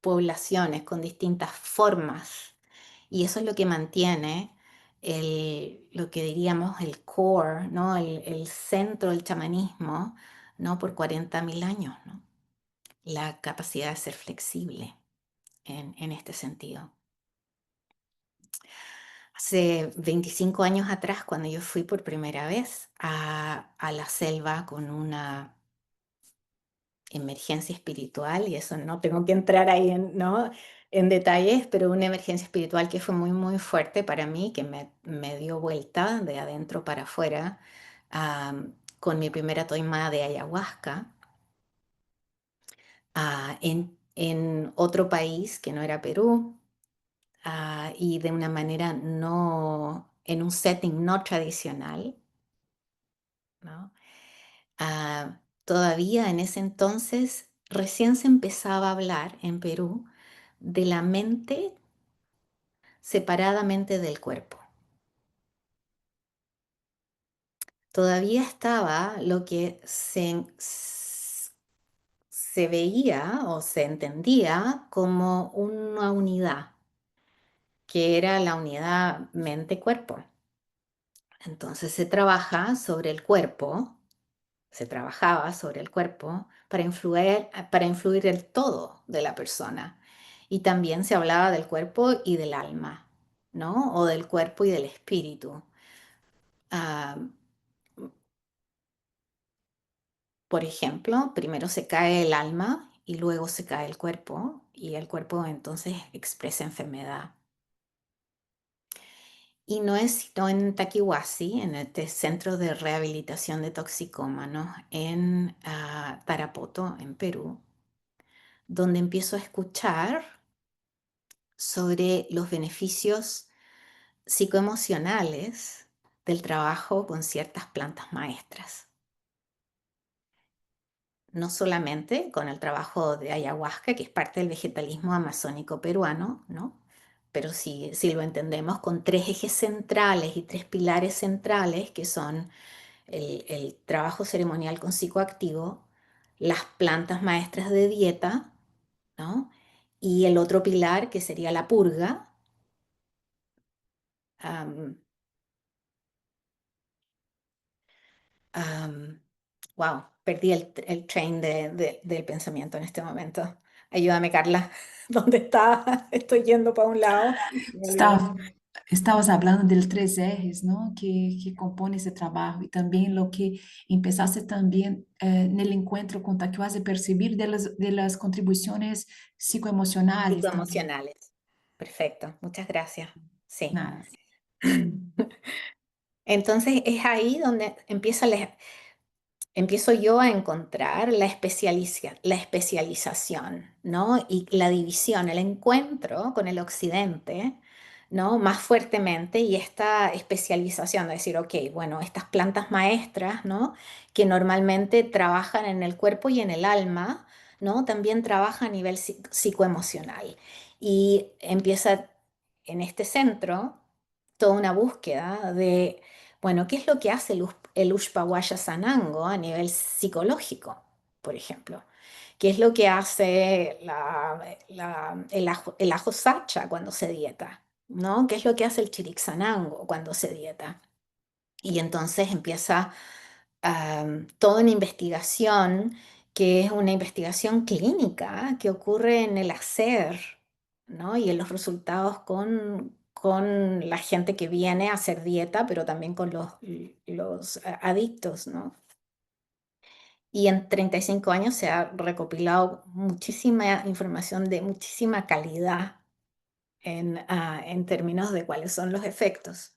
poblaciones, con distintas formas. Y eso es lo que mantiene lo que diríamos el core, ¿no? El centro del chamanismo, ¿no? Por 40.000 años, ¿no? La capacidad de ser flexible en este sentido. Hace 25 años atrás, cuando yo fui por primera vez a la selva con una emergencia espiritual, y eso no tengo que entrar ahí ¿no? en detalles, pero una emergencia espiritual que fue muy, muy fuerte para mí, que me dio vuelta de adentro para afuera, con mi primera toimada de ayahuasca, en otro país que no era Perú, y de una manera no, en un setting no tradicional, ¿no? Todavía en ese entonces recién se empezaba a hablar en Perú de la mente separadamente del cuerpo. Todavía estaba lo que se veía o se entendía como una unidad, que era la unidad mente-cuerpo. Entonces se trabajaba sobre el cuerpo para influir el todo de la persona. Y también se hablaba del cuerpo y del alma, ¿no? O del cuerpo y del espíritu. Ah, por ejemplo, primero se cae el alma y luego se cae el cuerpo, y el cuerpo entonces expresa enfermedad. Y no es sino en Taquihuasi, en este centro de rehabilitación de toxicómanos en Tarapoto, en Perú, donde empiezo a escuchar sobre los beneficios psicoemocionales del trabajo con ciertas plantas maestras. No solamente con el trabajo de ayahuasca, que es parte del vegetalismo amazónico peruano, ¿no? Pero si lo entendemos con 3 ejes centrales y 3 pilares centrales, que son el trabajo ceremonial con psicoactivo, las plantas maestras de dieta, ¿no? Y el otro pilar, que sería la purga. Wow, perdí el train del pensamiento en este momento. Ayúdame, Carla. ¿Dónde está? Estoy yendo para un lado. Me olvidé. Estava, Estabas hablando de 3 ejes, ¿no? Que compone ese trabajo y también lo que empezaste también en el encuentro con Taquiwasi, percibir de las contribuciones psicoemocionales también. Psicoemocionales. Perfecto, muchas gracias. Sí. Nada. Entonces es ahí donde empiezo yo a encontrar la especialización, ¿no? Y la división, el encuentro con el occidente, ¿no? Más fuertemente, y esta especialización de decir, ok, bueno, estas plantas maestras, ¿no? Que normalmente trabajan en el cuerpo y en el alma, ¿no? También trabajan a nivel psicoemocional. Y empieza en este centro toda una búsqueda de, bueno, ¿qué es lo que hace el Ushpawaya Sanango a nivel psicológico, por ejemplo? ¿Qué es lo que hace el ajo sacha cuando se dieta? ¿No? ¿Qué es lo que hace el chirixanango cuando se dieta? Y entonces empieza toda una investigación que es una investigación clínica que ocurre en el hacer, ¿no? Y en los resultados con la gente que viene a hacer dieta, pero también con los adictos, ¿no? Y en 35 años se ha recopilado muchísima información de muchísima calidad en términos de cuáles son los efectos.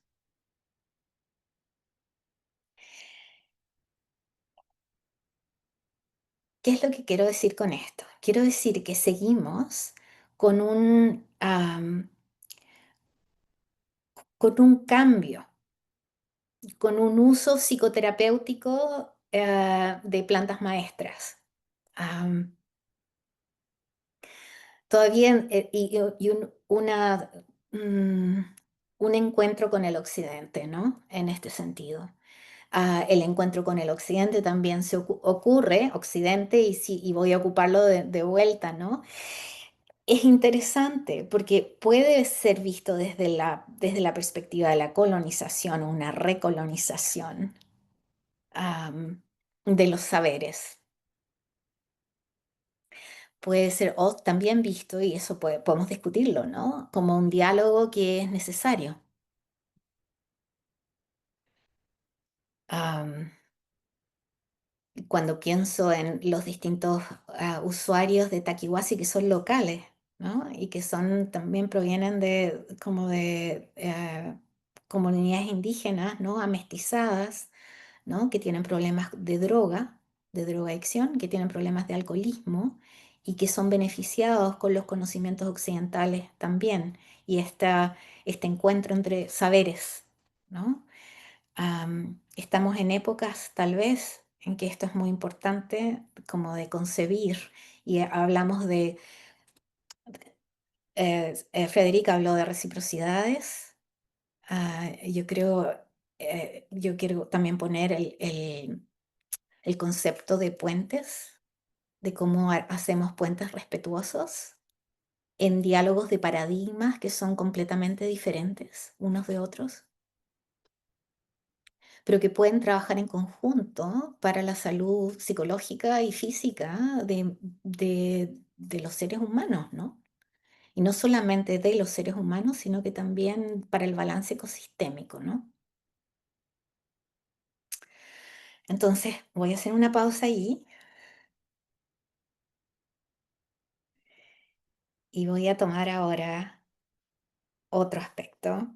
¿Qué es lo que quiero decir con esto? Quiero decir que seguimos con con un cambio, con un uso psicoterapéutico de plantas maestras. Am, Todavía mm, un encuentro con el occidente, ¿no? En este sentido. El encuentro con el occidente también ocurre, occidente, y voy a ocuparlo de vuelta, ¿no? Es interesante porque puede ser visto desde la perspectiva de la colonización o una recolonización de los saberes. Puede ser también visto, y eso podemos discutirlo, ¿no? Como un diálogo que es necesario. Am, Cuando pienso en los distintos usuarios de Takiwasi que son locales, ¿no? Y que también provienen de como de comunidades indígenas, ¿no? Amestizadas, ¿no? Que tienen problemas de drogadicción, que tienen problemas de alcoholismo y que son beneficiados con los conocimientos occidentales también. Y este encuentro entre saberes, ¿no? Estamos en épocas tal vez en que esto es muy importante, como de concebir, y hablamos Federica habló de reciprocidades. Yo quiero también poner el concepto de puentes, de cómo hacemos puentes respetuosos en diálogos de paradigmas que son completamente diferentes unos de otros, pero que pueden trabajar en conjunto para la salud psicológica y física de los seres humanos, ¿no? Y no solamente de los seres humanos, sino que también para el balance ecosistémico, ¿no? Entonces, voy a hacer una pausa ahí y voy a tomar ahora otro aspecto.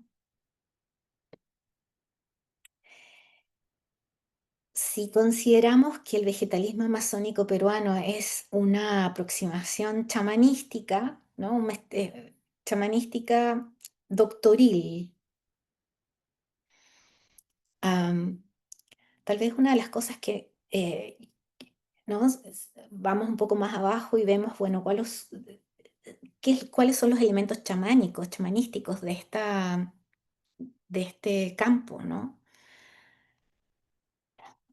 Si consideramos que el vegetalismo amazónico peruano es una aproximación chamanística, ¿no? Chamanística doctoril, am, tal vez una de las cosas que ¿no? Vamos un poco más abajo y vemos, bueno, cuáles son los elementos chamanísticos de este campo, ¿no?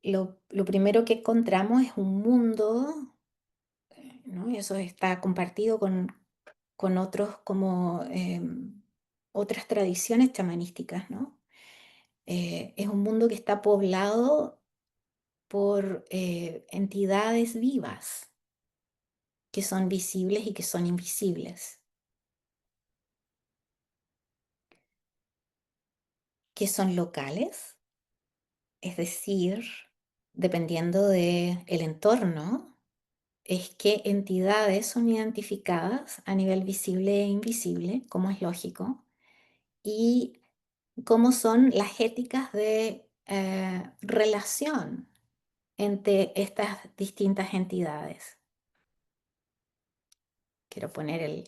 Lo primero que encontramos es un mundo, ¿no? Y eso está compartido con otros como otras tradiciones chamanísticas, ¿no? Es un mundo que está poblado por entidades vivas que son visibles y que son invisibles, que son locales, es decir, dependiendo del entorno, es qué entidades son identificadas a nivel visible e invisible, como es lógico, y cómo son las éticas de relación entre estas distintas entidades. Quiero poner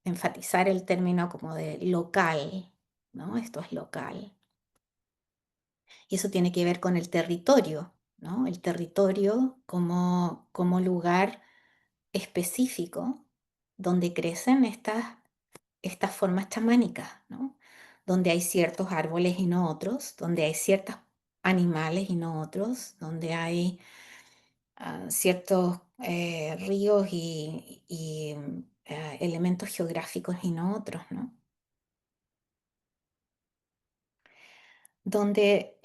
enfatizar el término como de local, ¿no? Esto es local. Y eso tiene que ver con el territorio, ¿no? El territorio como lugar específico donde crecen estas formas chamánicas, ¿no? Donde hay ciertos árboles y no otros, donde hay ciertos animales y no otros, donde hay ciertos ríos y elementos geográficos y no otros, ¿no? Donde,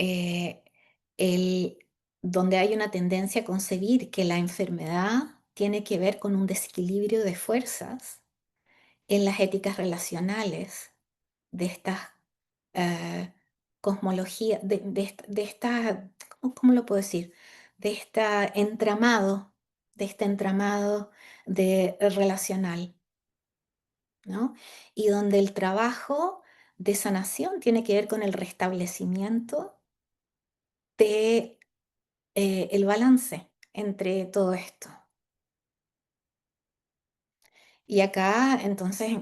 el, donde hay una tendencia a concebir que la enfermedad tiene que ver con un desequilibrio de fuerzas en las éticas relacionales de estas cosmologías, de esta, ¿cómo lo puedo decir? De de este entramado relacional, ¿no? Y donde el trabajo de sanación tiene que ver con el restablecimiento de el balance entre todo esto. Y acá, entonces,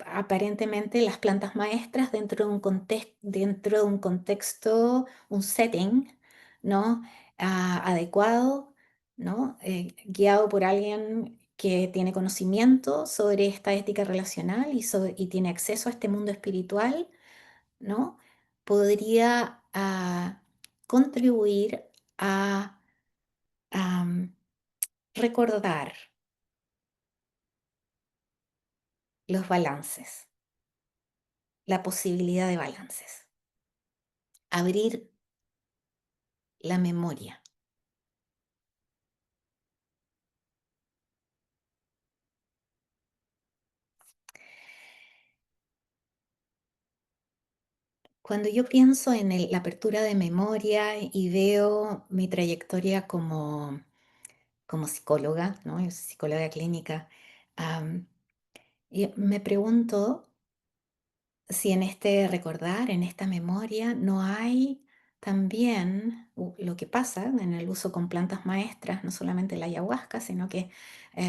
aparentemente las plantas maestras dentro de un contexto, un setting, ¿no? Adecuado, ¿no? Guiado por alguien que tiene conocimiento sobre esta ética relacional y tiene acceso a este mundo espiritual, ¿no? Podría contribuir a recordar los balances, la posibilidad de balances, abrir la memoria. Cuando yo pienso en la apertura de memoria y veo mi trayectoria como psicóloga, ¿no? Yo soy psicóloga clínica, y me pregunto si en este recordar, en esta memoria, no hay también lo que pasa en el uso con plantas maestras, no solamente la ayahuasca, sino que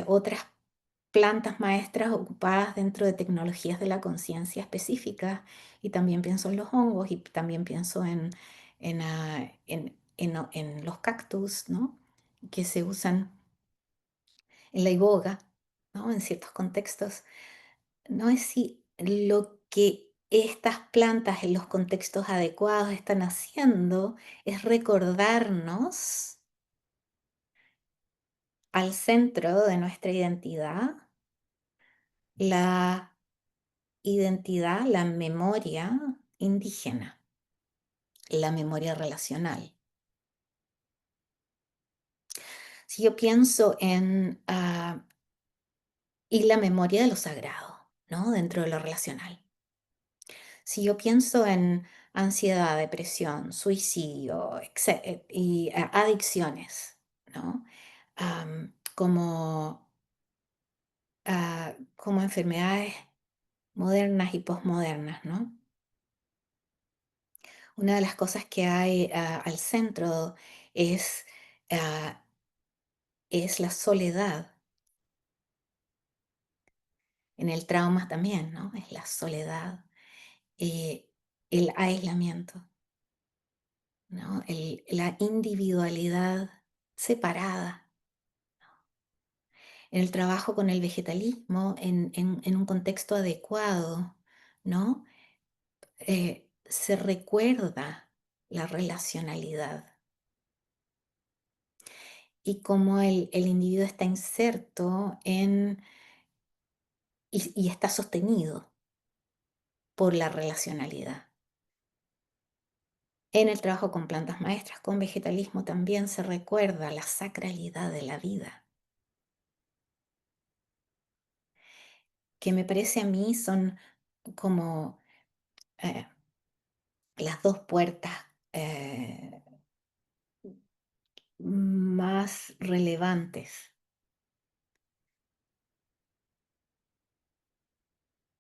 otras plantas maestras ocupadas dentro de tecnologías de la conciencia específicas, y también pienso en los hongos y también pienso en los cactus, ¿no? Que se usan en la iboga, ¿no? En ciertos contextos. No es si lo que estas plantas en los contextos adecuados están haciendo es recordarnos al centro de nuestra la identidad, la memoria indígena, la memoria relacional. Si yo pienso y la memoria de lo sagrado, ¿no? Dentro de lo relacional. Si yo pienso en ansiedad, depresión, suicidio y adicciones, ¿no? Como, como enfermedades modernas y posmodernas, ¿no? Una de las cosas que hay al centro es, ah, es la soledad. En el trauma también, ¿no? Es la soledad, eh, el aislamiento, ¿no? La individualidad separada. En el trabajo con el vegetalismo, en un contexto adecuado, ¿no? Se recuerda la relacionalidad y cómo el individuo está inserto y está sostenido por la relacionalidad. En el trabajo con plantas maestras, con vegetalismo, también se recuerda la sacralidad de la vida, que me parece a mí son como eh, las dos puertas más relevantes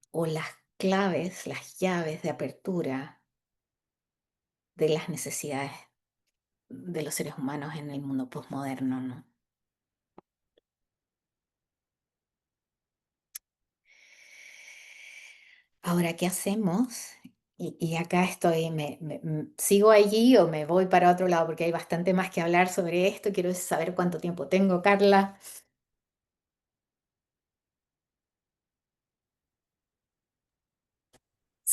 o las claves, las llaves de apertura de las necesidades de los seres humanos en el mundo posmoderno, ¿no? Ahora, ¿qué hacemos? Y acá estoy, ¿sigo allí o me voy para otro lado? Porque hay bastante más que hablar sobre esto. Quiero saber cuánto tiempo tengo, Carla.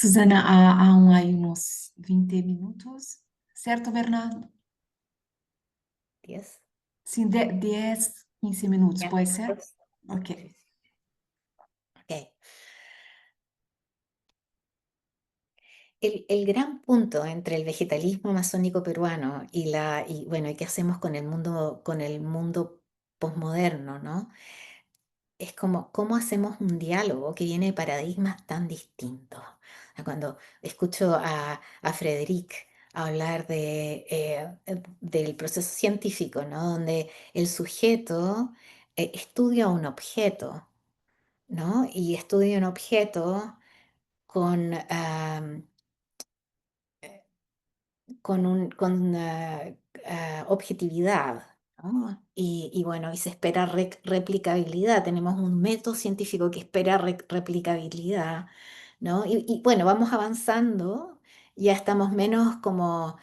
Susana, aún hay unos 20 minutos, ¿cierto, Bernardo? 10. Sí, 10, 15 minutos, Ya, ¿puede ser? pues, Ok. ok. El gran punto entre el vegetalismo amazónico peruano y bueno, y qué hacemos con el mundo posmoderno, ¿no? Es como cómo hacemos un diálogo que viene de paradigmas tan distintos. O sea, cuando escucho a Frédéric hablar del proceso científico, ¿no? Donde el sujeto estudia un objeto, ¿no? Y estudia un objeto con, objetividad, ¿no? Y bueno, y se espera replicabilidad. Tenemos un método científico que espera replicabilidad, ¿no? Y bueno, vamos avanzando, ya estamos menos como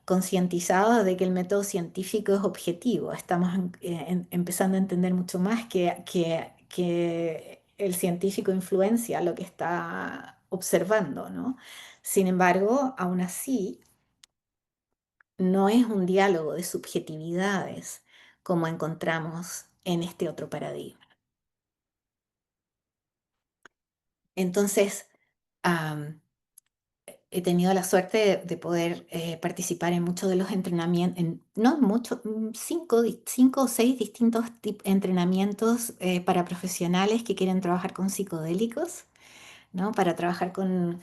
concientizados de que el método científico es objetivo. Estamos empezando a entender mucho más que el científico influencia lo que está observando, ¿no? Sin embargo, aún así, no es un diálogo de subjetividades como encontramos en este otro paradigma. Entonces, am, he tenido la suerte de poder participar en muchos de los entrenamientos, no muchos, 5 o 6 distintos entrenamientos para profesionales que quieren trabajar con psicodélicos, ¿no? Para trabajar con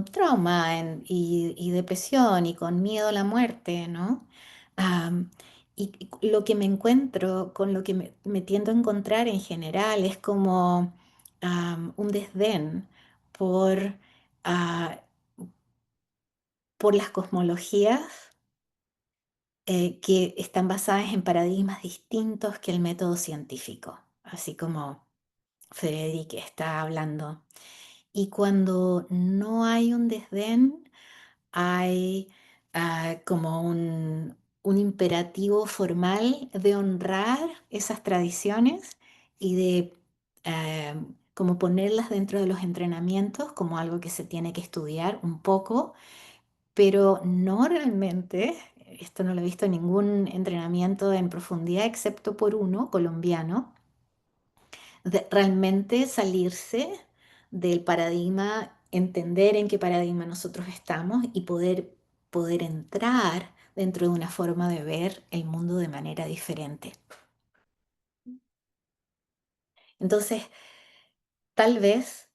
trauma y depresión y con miedo a la muerte, ¿no? Am, y lo que me encuentro, con lo que me tiendo a encontrar en general, es como un desdén por, ah, por las cosmologías que están basadas en paradigmas distintos que el método científico, así como Frederick está hablando. Y cuando no hay un desdén, hay como un imperativo formal de honrar esas tradiciones y de como ponerlas dentro de los entrenamientos como algo que se tiene que estudiar un poco, pero no realmente. Esto no lo he visto en ningún entrenamiento en profundidad, excepto por uno colombiano, de realmente salirse del paradigma, entender en qué paradigma nosotros estamos y poder entrar dentro de una forma de ver el mundo de manera diferente. Entonces, tal vez,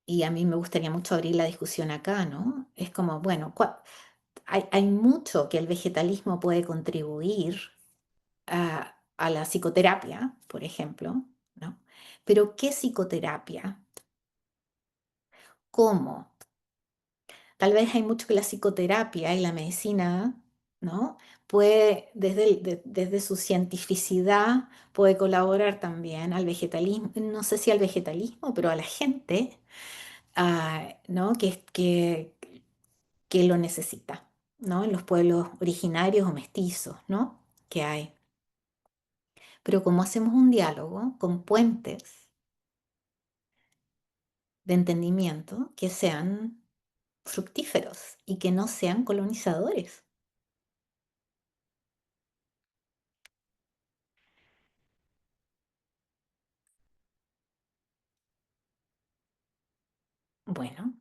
y a mí me gustaría mucho abrir la discusión acá, ¿no? Es como, bueno, hay mucho que el vegetalismo puede contribuir a la psicoterapia, por ejemplo, ¿no? Pero ¿qué psicoterapia? ¿Cómo? Tal vez hay mucho que la psicoterapia y la medicina, ¿no? Puede, desde su cientificidad, puede colaborar también al vegetalismo, no sé si al vegetalismo, pero a la gente, ¿no? Que lo necesita, ¿no? En los pueblos originarios o mestizos, ¿no? Que hay. Pero como hacemos un diálogo con puentes de entendimiento que sean fructíferos y que no sean colonizadores. Bueno,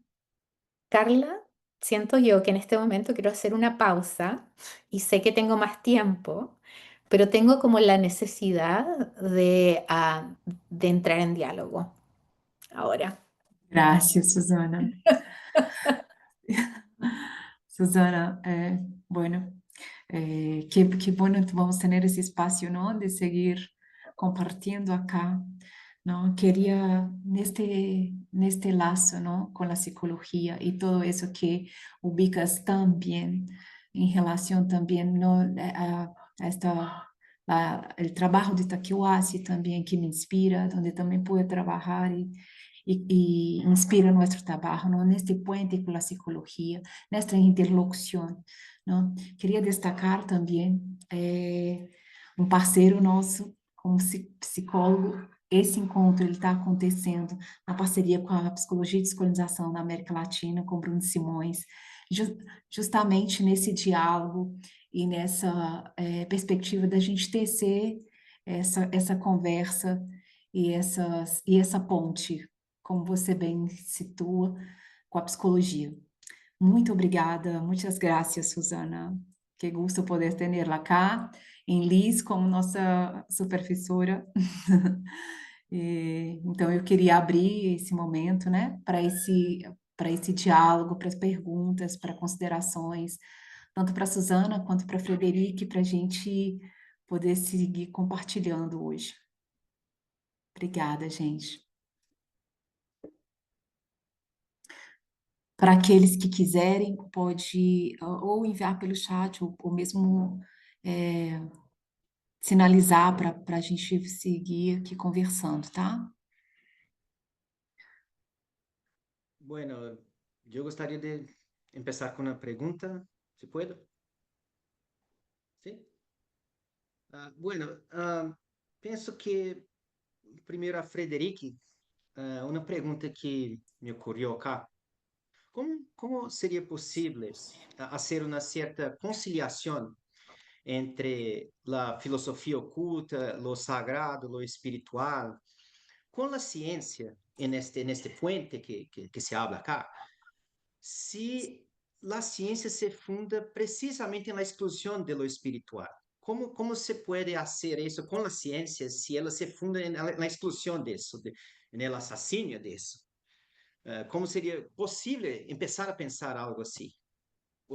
Carla, siento yo que en este momento quiero hacer una pausa y sé que tengo más tiempo, pero tengo como la necesidad de entrar en diálogo ahora. Gracias, Susana. Susana, bueno, qué bueno que vamos a tener ese espacio, ¿no? De seguir compartiendo acá, ¿no? Quería en este lazo, ¿no? Con la psicología y todo eso que ubicas tan bien en relación también, ¿no? A el trabajo de Takiwasi también que me inspira, donde también pude trabajar y inspira nuestro trabajo, ¿no? En este puente con la psicología, nuestra interlocución, ¿no? Quería destacar también un parceiro nosso como psicólogo, esse encontro ele está acontecendo na parceria com a Psicologia e Descolonização da América Latina, com Bruno Simões, justamente nesse diálogo e nessa perspectiva da gente tecer essa conversa e essa ponte, como você bem situa, com a psicologia. Muito obrigada, muitas graças, Susana. Que gusto poder tê-la acá, em Lis, como nossa supervisora. Então, eu queria abrir esse momento, né, para esse diálogo, para as perguntas, para considerações, tanto para a Susana quanto para a Frederique, para a gente poder seguir compartilhando hoje. Obrigada, gente. Para aqueles que quiserem, pode ou enviar pelo chat, ou mesmo sinalizar para a gente seguir aqui conversando, tá? Bueno, yo gustaría de empezar con una pregunta, si puedo. ¿Sí? Bueno, penso que primeiro a Frederique, uma pergunta que me ocorreu cá. Como seria possível fazer uma certa conciliação entre a filosofia oculta, lo sagrado, lo espiritual, com a ciência, neste puente que se habla acá? Se a ciência se funda precisamente na exclusão de lo espiritual. Como se pode fazer isso com a ciência se ela se funda na exclusão disso, no assassínio disso? Como seria possível começar a pensar algo assim?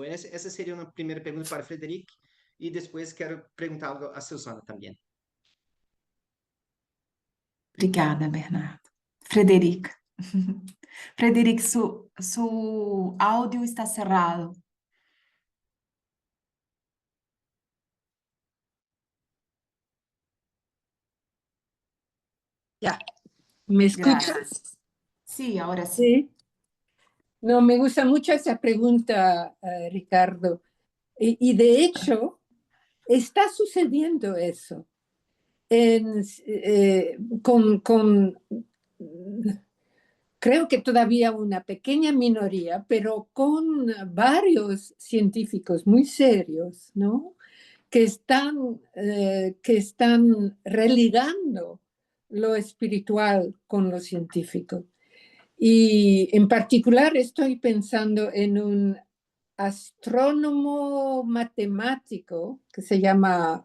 Essa seria uma primeira pergunta para Frederic, e depois quero perguntar algo a Susana também. Obrigada, Bernardo. Frederica. Frederic, su audio está cerrado. Ya, ¿me escuchas? Gracias. Sí, ahora sí. Sí. No, me gusta mucho esa pregunta, Ricardo. Y de hecho, está sucediendo eso. Creo que todavía una pequeña minoría, pero con varios científicos muy serios, ¿no? Que están religando lo espiritual con lo científico. Y en particular estoy pensando en un astrónomo matemático que se llama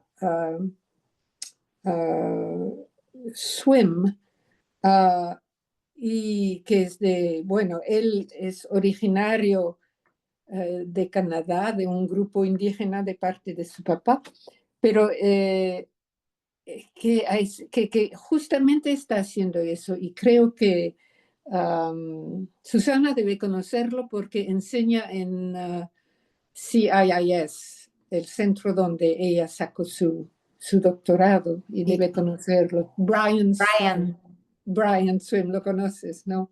Swim, y que es él es originario de Canadá, de un grupo indígena de parte de su papá, pero que justamente está haciendo eso, y creo que Susana debe conocerlo porque enseña en CIIS, el centro donde ella sacó su doctorado, y debe conocerlo. Brian Swim, lo conoces, ¿no?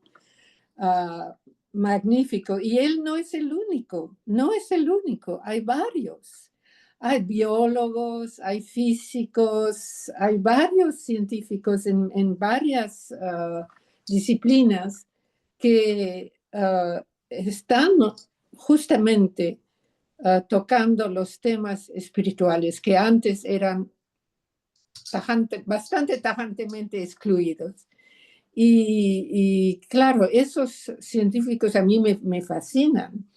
Magnífico. Y él no es el único, hay varios. Hay biólogos, hay físicos, hay varios científicos en varias disciplinas que están justamente tocando los temas espirituales que antes eran bastante tajantemente excluidos. Y claro, esos científicos a mí me fascinan.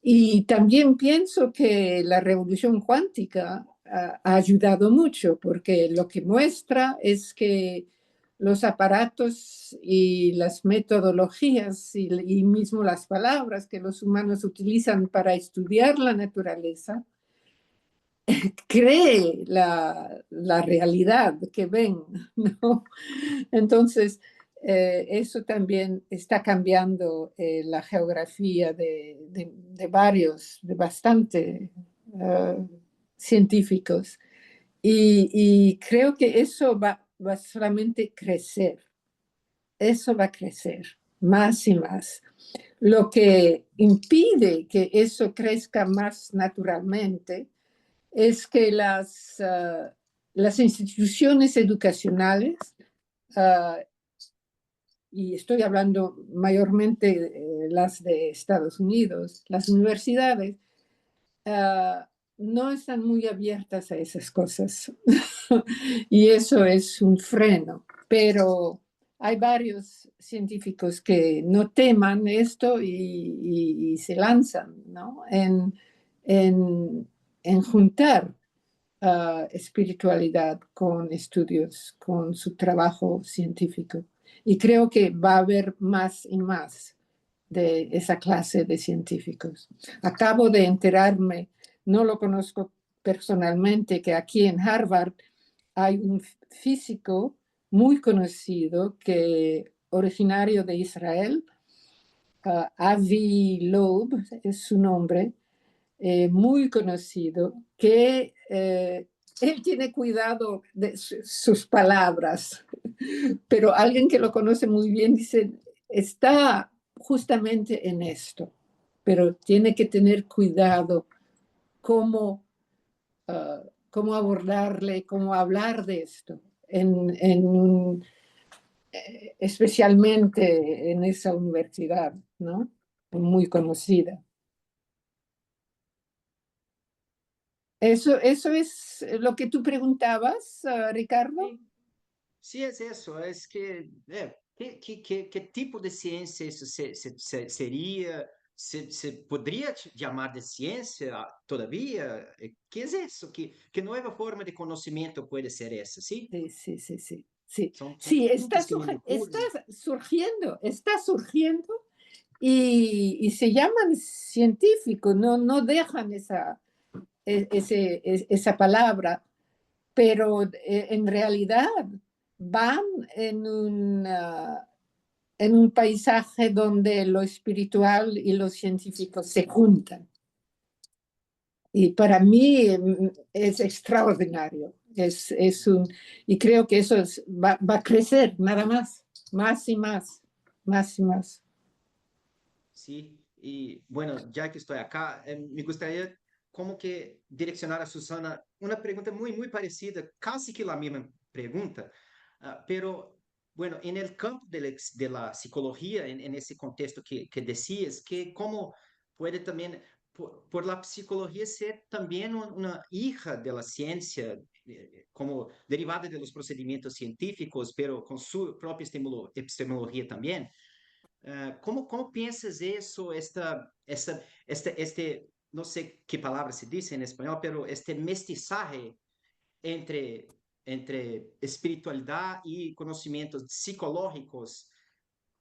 Y también pienso que la revolución cuántica ha ayudado mucho, porque lo que muestra es que los aparatos y las metodologías y mismo las palabras que los humanos utilizan para estudiar la naturaleza cree la realidad que ven, ¿no? Entonces, eso también está cambiando la geografía de bastante científicos. Y creo que eso va solamente crecer. Eso va a crecer más y más. Lo que impide que eso crezca más naturalmente es que las instituciones educacionales ah, y estoy hablando mayormente las de Estados Unidos, las universidades no están muy abiertas a esas cosas. Y eso es un freno. Pero hay varios científicos que no teman esto y se lanzan, ¿no? en juntar espiritualidad con estudios, con su trabajo científico. Y creo que va a haber más y más de esa clase de científicos. Acabo de enterarme, no lo conozco personalmente, que aquí en Harvard hay un físico muy conocido que originario de Israel, Avi Loeb es su nombre, muy conocido, que él tiene cuidado de sus palabras, pero alguien que lo conoce muy bien dice, está justamente en esto, pero tiene que tener cuidado cómo, cómo abordarle, cómo hablar de esto, especialmente en esa universidad, ¿no? Muy conocida. Eso es lo que tú preguntabas, Ricardo. Sí, sí, es eso, es que, ¿qué tipo de ciencia eso sería? ¿Se podría llamar de ciencia todavía? ¿Qué es eso? ¿Qué nueva forma de conocimiento puede ser esa? ¿Sí? Sí. Son Sí, preguntas que me me está ocurren. surgiendo y se llaman científicos, no dejan esa palabra, pero en realidad van en en un paisaje donde lo espiritual y lo científico se juntan. Y para mí es extraordinario. Y creo que eso va a crecer nada más y más y más. Sí, y bueno, ya que estoy acá, me gustaría como que direccionar a Susana una pregunta muy parecida, casi que la misma pregunta, pero bueno, en el campo de la psicología, en ese contexto que decías, que cómo puede también, por la psicología ser también una hija de la ciencia, como derivada de los procedimientos científicos, pero con su propia epistemología también. ¿Cómo piensas eso, no sé qué palabra se dice en español, pero este mestizaje entre espiritualidad y conocimientos psicológicos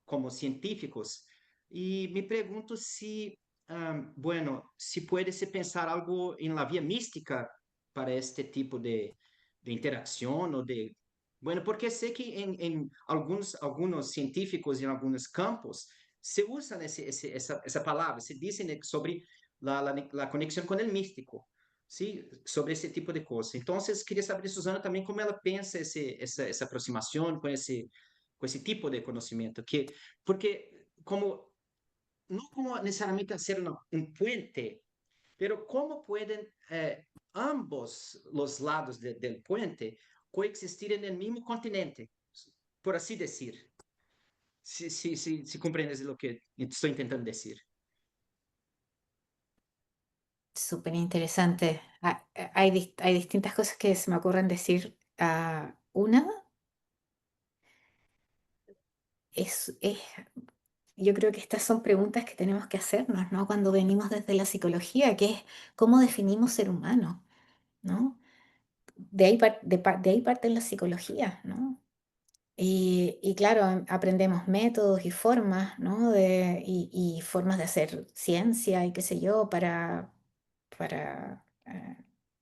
como científicos? Y me pregunto si, bueno, si puede se pensar algo en la vía mística para este tipo de interacción o de... Bueno, porque sé que en algunos científicos en algunos campos se usan esa palabra, se dicen sobre la conexión con el místico, ¿sí? Sobre ese tipo de cosas. Entonces, quería saber de Susana también cómo ella piensa esa aproximación con ese tipo de conocimiento, porque como, no como necesariamente hacer un puente, pero cómo pueden ambos los lados del puente coexistir en el mismo continente, por así decir. Si comprendes lo que estoy intentando decir. Súper interesante. Hay distintas cosas que se me ocurren decir. Una es, yo creo que estas son preguntas que tenemos que hacernos, ¿no? Cuando venimos desde la psicología, que es cómo definimos ser humano, ¿no? De ahí parte la psicología, ¿no? Y claro, aprendemos métodos y formas, ¿no? Y formas de hacer ciencia y qué sé yo, para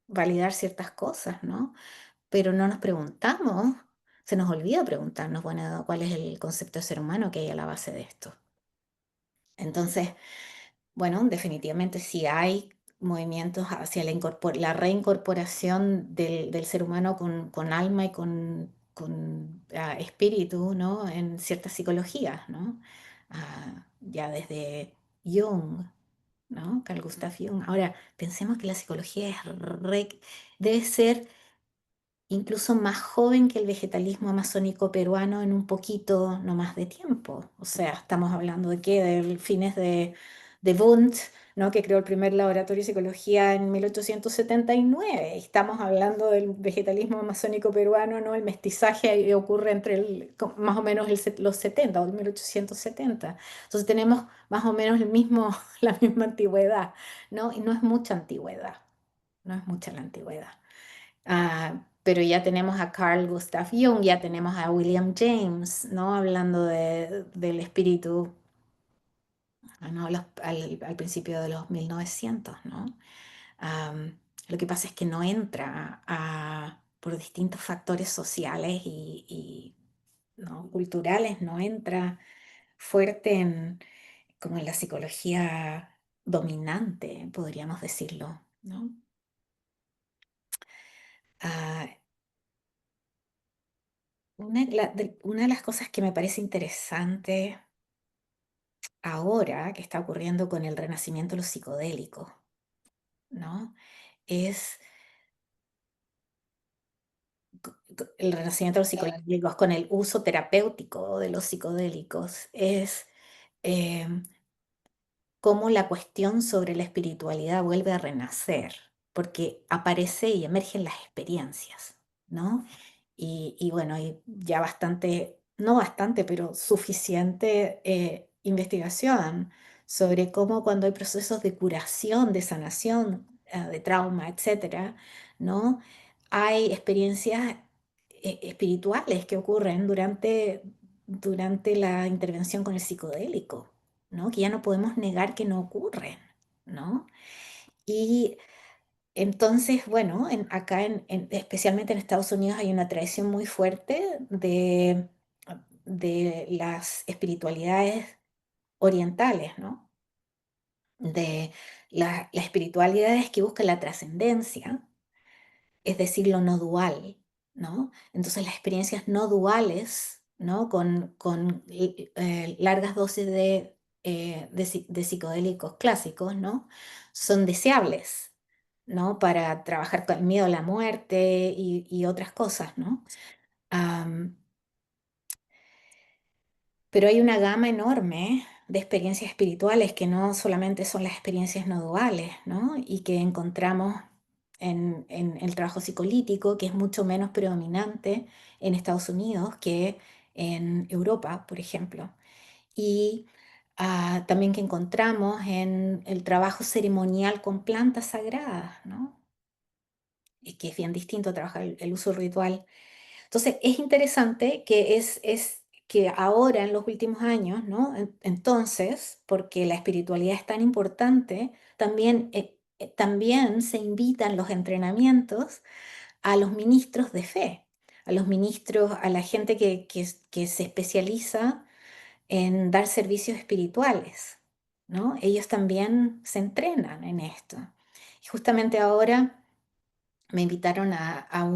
validar ciertas cosas, ¿no? Pero no nos preguntamos, se nos olvida preguntarnos, bueno, ¿cuál es el concepto de ser humano que hay a la base de esto? Entonces, bueno, definitivamente sí hay movimientos hacia la reincorporación del ser humano con alma y con espíritu, ¿no? En ciertas psicologías, ¿no? Ya desde Jung, ¿no? Carl Gustav Jung. Ahora, pensemos que la psicología debe ser incluso más joven que el vegetalismo amazónico peruano en un poquito no más de tiempo. O sea, estamos hablando de qué, de fines de Wundt, ¿no? Que creó el primer laboratorio de psicología en 1879. Estamos hablando del vegetalismo amazónico peruano, ¿no? El mestizaje ocurre entre más o menos los 70 o el 1870. Entonces tenemos más o menos la misma antigüedad, ¿no? Y no es mucha antigüedad, no es mucha la antigüedad. Pero ya tenemos a Carl Gustav Jung, ya tenemos a William James, ¿no? Hablando del espíritu, ¿no? Al principio de los 1900, ¿no? Lo que pasa es que no entra por distintos factores sociales ¿no? culturales, no entra fuerte como en la psicología dominante, podríamos decirlo, ¿no? Ah, una de las cosas que me parece interesante ahora que está ocurriendo con el renacimiento de los psicodélicos, ¿no? Es el renacimiento de los psicodélicos con el uso terapéutico de los psicodélicos, es em, cómo la cuestión sobre la espiritualidad vuelve a renacer, porque aparece y emergen las experiencias, ¿no? Y bueno, hay ya bastante, no bastante, pero suficiente investigación sobre cómo cuando hay procesos de curación, de sanación, de trauma, etcétera, ¿no? Hay experiencias espirituales que ocurren durante la intervención con el psicodélico, ¿no? Que ya no podemos negar que no ocurren, ¿no? Y entonces, bueno, acá, especialmente en Estados Unidos, hay una tradición muy fuerte de las espiritualidades orientales, ¿no? De las espiritualidades que buscan la trascendencia, es decir, lo no dual, ¿no? Entonces las experiencias no duales, ¿no? Con largas dosis de psicodélicos clásicos, ¿no? Son deseables, ¿no? Para trabajar con el miedo a la muerte y otras cosas, ¿no? Am, pero hay una gama enorme de experiencias espirituales que no solamente son las experiencias no duales, ¿no? Y que encontramos en el trabajo psicolítico, que es mucho menos predominante en Estados Unidos que en Europa, por ejemplo. Y también que encontramos en el trabajo ceremonial con plantas sagradas, ¿no? Y que es bien distinto a trabajar el uso ritual. Entonces, es interesante que es que ahora en los últimos años, ¿no? Entonces, porque la espiritualidad es tan importante, también se invitan los entrenamientos a los ministros de fe, a los ministros, a la gente que se especializa en dar servicios espirituales, ¿no? Ellos también se entrenan en esto. Y justamente ahora me invitaron a, a-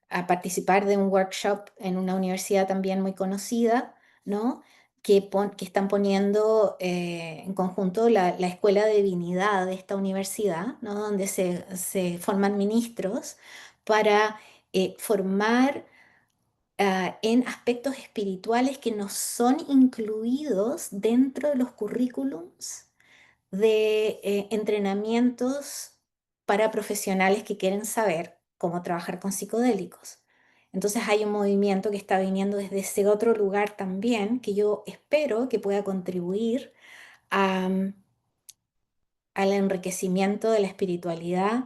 a participar de un workshop en una universidad también muy conocida, ¿no? Que están poniendo en conjunto la Escuela de Divinidad de esta universidad, ¿no? Donde se forman ministros para formar en aspectos espirituales que no son incluidos dentro de los currículums de entrenamientos para profesionales que quieren saber cómo trabajar con psicodélicos. Entonces hay un movimiento que está viniendo desde ese otro lugar también, que yo espero que pueda contribuir a, al enriquecimiento de la espiritualidad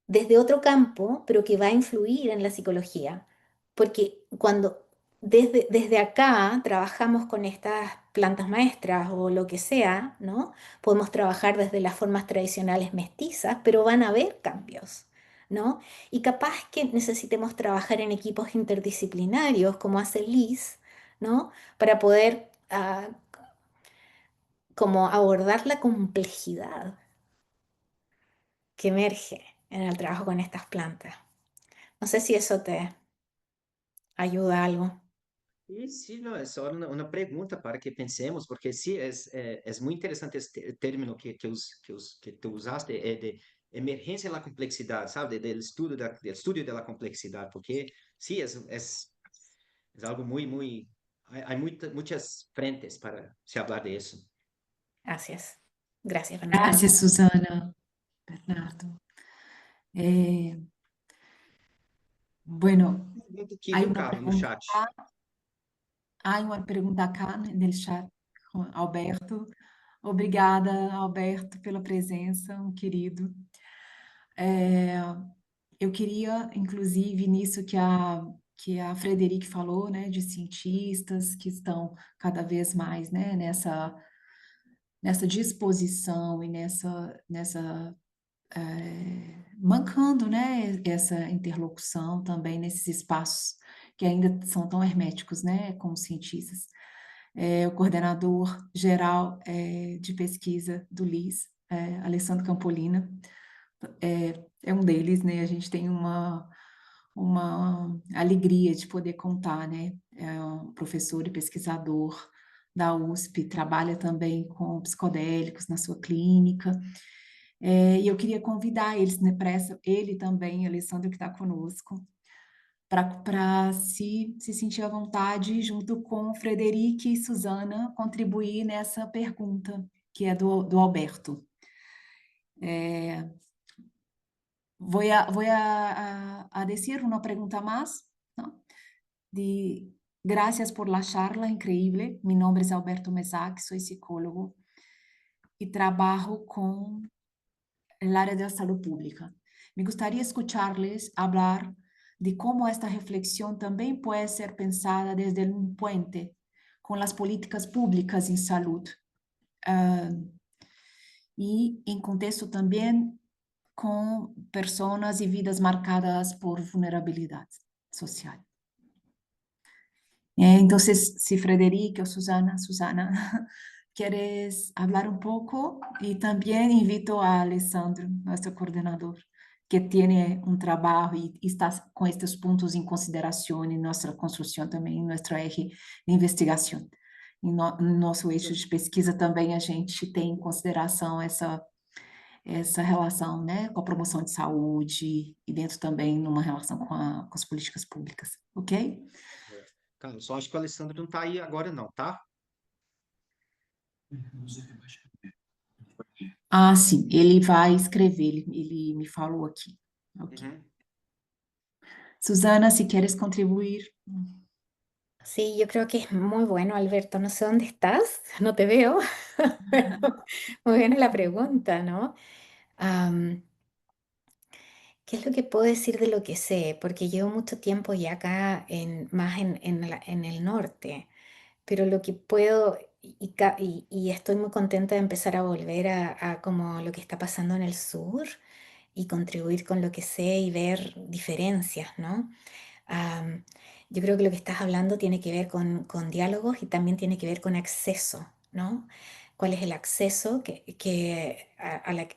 desde otro campo, pero que va a influir en la psicología. Porque cuando desde acá trabajamos con estas plantas maestras o lo que sea, ¿no? Podemos trabajar desde las formas tradicionales mestizas, pero van a haber cambios, ¿no? Y capaz que necesitemos trabajar en equipos interdisciplinarios, como hace Liz, ¿no? Para poder como abordar la complejidad que emerge en el trabajo con estas plantas. No sé si eso te ayuda algo. E sim, não, é só uma pergunta para que pensemos, porque sim, é muito interessante esse término que tu usaste, emergência da complexidade, sabe? Del estudio de la complexidade, porque sí, es algo muy, hay muchas frentes para se hablar de eso. Gracias. Gracias, Bernardo. Gracias, Susana, Bernardo. Bueno, Pergunta aqui, hay viu, una Carla, no pregunta chat. acá, hay una pregunta acá no chat, Alberto. Obrigada, Alberto, pela presença, um querido. Eu queria, inclusive, nisso que a Frederic falou, né, de cientistas que estão cada vez mais, né, nessa disposição e mancando, né, essa interlocução também nesses espaços que ainda são tão herméticos, né, com os cientistas. O coordenador geral de pesquisa do LIS, Alessandro Campolina, é um deles, né? A gente tem uma alegria de poder contar, né? É um professor e pesquisador da USP, trabalha também com psicodélicos na sua clínica. E eu queria convidar eles, né, ele também, Alessandro, que está conosco, para se sentir à vontade, junto com Frederic e Susana, contribuir nessa pergunta, que é do Alberto. Voy a decir una pregunta más, ¿no? Gracias por la charla increíble. Mi nombre es Alberto Mesac, soy psicólogo y trabajo con el área de la salud pública. Me gustaría escucharles hablar de cómo esta reflexión también puede ser pensada desde un puente con las políticas públicas en salud. Y en contexto también con personas y vidas marcadas por vulnerabilidad social. Entonces, si Frederica o Susana, ¿quieres hablar un poco? Y también invito a Alessandro, nuestro coordinador, que tiene un trabajo y está con estos puntos en consideración en nuestra construcción también, en nuestro eje de investigación. Em nosso eixo de pesquisa também a gente tem em consideração essa relação, né, com a promoção de saúde e dentro também numa relação com as políticas públicas, ok? Cara, só acho que o Alessandro não tá aí agora não, tá? Ah, sim, ele vai escrever, ele me falou aqui. Ok. Uhum. Susana, si quieres contribuir. Sí, yo creo que es muy bueno, Alberto. No sé dónde estás, no te veo, pero muy buena la pregunta, ¿no? Am, ¿Qué es lo que puedo decir de lo que sé? Porque llevo mucho tiempo ya acá, más en el norte, pero lo que puedo, y estoy muy contenta de empezar a volver a como lo que está pasando en el sur y contribuir con lo que sé y ver diferencias, ¿no? Am, yo creo que lo que estás hablando tiene que ver con diálogos y también tiene que ver con acceso, ¿no? ¿Cuál es el acceso a la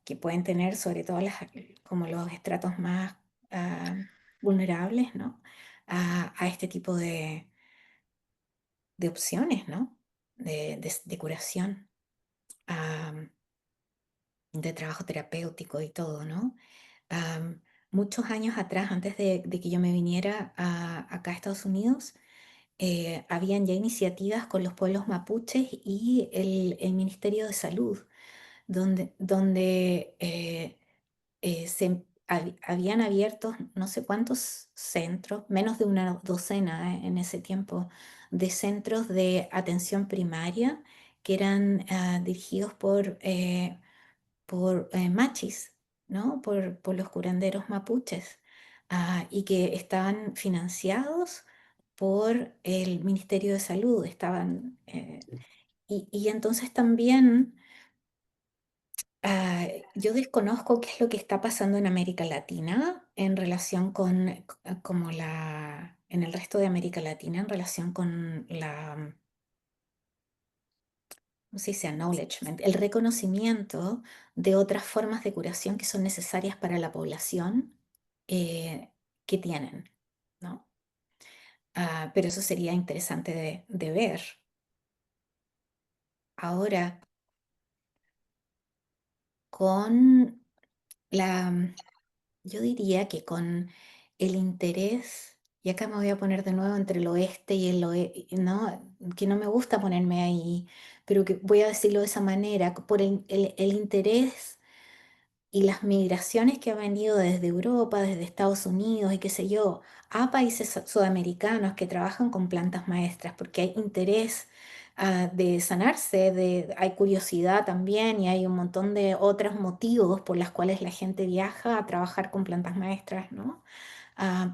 que pueden tener sobre todo como los estratos más ah, vulnerables, ¿no? A este tipo de opciones, ¿no? De curación, am, de trabajo terapéutico y todo, ¿no? Am, Muchos años atrás, antes de que yo me viniera acá a Estados Unidos, habían ya iniciativas con los pueblos mapuches y el Ministerio de Salud, donde habían abierto no sé cuántos centros, menos de una docena en ese tiempo, de centros de atención primaria que eran dirigidos por machis, ¿no? Por los curanderos mapuches, y que estaban financiados por el Ministerio de Salud. Y entonces también yo desconozco qué es lo que está pasando en América Latina en relación en el resto de América Latina, en relación con ¿cómo se dice? Acknowledgement, el reconocimiento de otras formas de curación que son necesarias para la población que tienen, ¿no? Pero eso sería interesante de ver. Ahora, con Yo diría que con el interés, y acá me voy a poner de nuevo entre el oeste y el oeste, ¿no? Que no me gusta ponerme ahí, pero que voy a decirlo de esa manera, por el interés y las migraciones que han venido desde Europa, desde Estados Unidos y qué sé yo, a países sudamericanos que trabajan con plantas maestras, porque hay interés de sanarse, hay curiosidad también y hay un montón de otros motivos por los cuales la gente viaja a trabajar con plantas maestras, ¿no?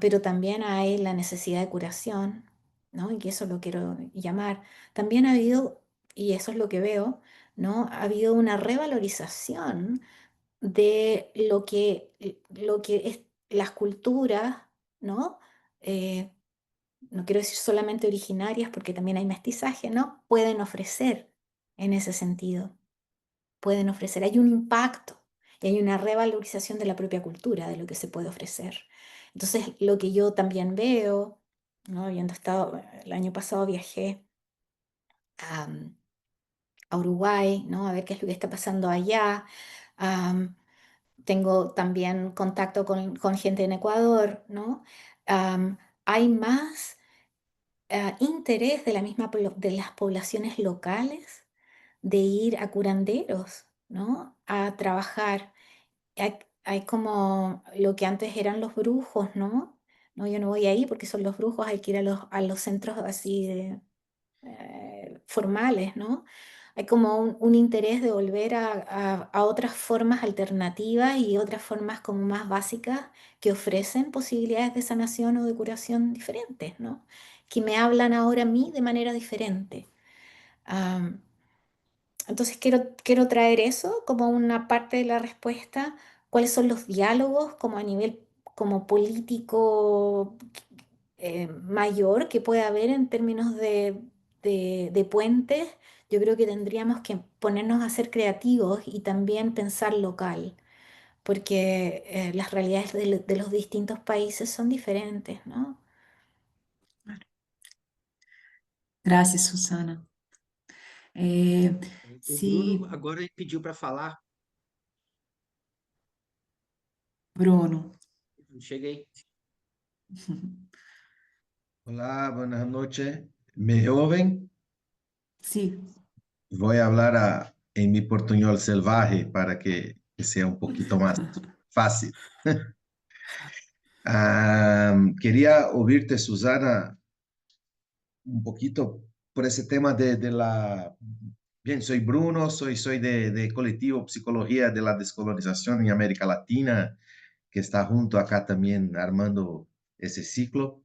Pero también hay la necesidad de curación, ¿no? Y que eso lo quiero llamar. También ha habido, y eso es lo que veo, ¿no? Ha habido una revalorización de lo que es las culturas, ¿no? Eh, no quiero decir solamente originarias, porque también hay mestizaje, ¿no? Pueden ofrecer en ese sentido, pueden ofrecer. Hay un impacto y hay una revalorización de la propia cultura, de lo que se puede ofrecer. Entonces, lo que yo también veo, ¿no? Habiendo estado, el año pasado viajé a, a Uruguay, ¿no? A ver qué es lo que está pasando allá. Tengo también contacto con gente en Ecuador, ¿no? Am, Hay más interés de de las poblaciones locales de ir a curanderos, ¿no? A trabajar. Hay como lo que antes eran los brujos, ¿no? No, yo no voy ahí porque son los brujos, hay que ir a los centros así de, formales, ¿no? Hay como un interés de volver a otras formas alternativas y otras formas como más básicas que ofrecen posibilidades de sanación o de curación diferentes, ¿no? Que me hablan ahora a mí de manera diferente. Am, entonces quiero traer eso como una parte de la respuesta. ¿Cuáles son los diálogos como a nivel como político mayor que puede haber en términos de puentes? Yo creo que tendríamos que ponernos a ser creativos y también pensar local, porque las realidades de los distintos países son diferentes, ¿no? Gracias, Susana. O Bruno Sí, agora pediu para falar. Bruno. Cheguei. Hola, buenas noches. ¿Me oyen? Sí, Voy a hablar en mi portuñol salvaje para que sea un poquito más fácil. Quería oírte, Susana, un poquito por ese tema de la... Bien, soy Bruno, soy de colectivo Psicología de la Descolonización en América Latina, que está junto acá también armando ese ciclo.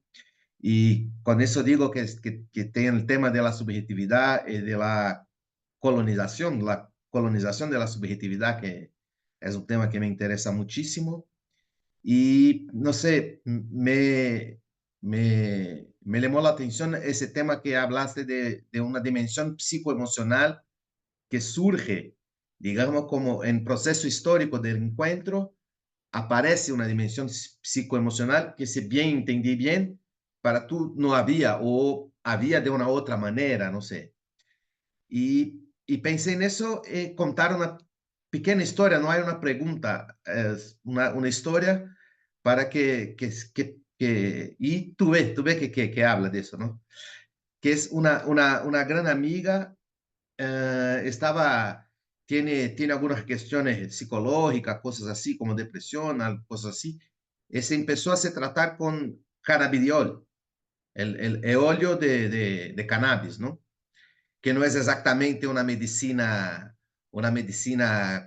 Y con eso digo que tem el tema de la subjetividad y de la colonización de la subjetividad, que es un tema que me interesa muchísimo. Y no sé, me llamó la atención ese tema que hablaste de una dimensión psicoemocional que surge, digamos, como en proceso histórico del encuentro, aparece una dimensión psicoemocional que, si bien entendí bien, para tú no había o había de una otra manera, no sé. Y pensé en eso, contar una pequeña historia, no hay una pregunta, es una historia para y tú ves que habla de eso, ¿no? Que es una gran amiga, tiene algunas cuestiones psicológicas, cosas así, como depresión, cosas así. Y se empezó a se tratar con cannabidiol, el eolio de cannabis, ¿no? Que no es exactamente una medicina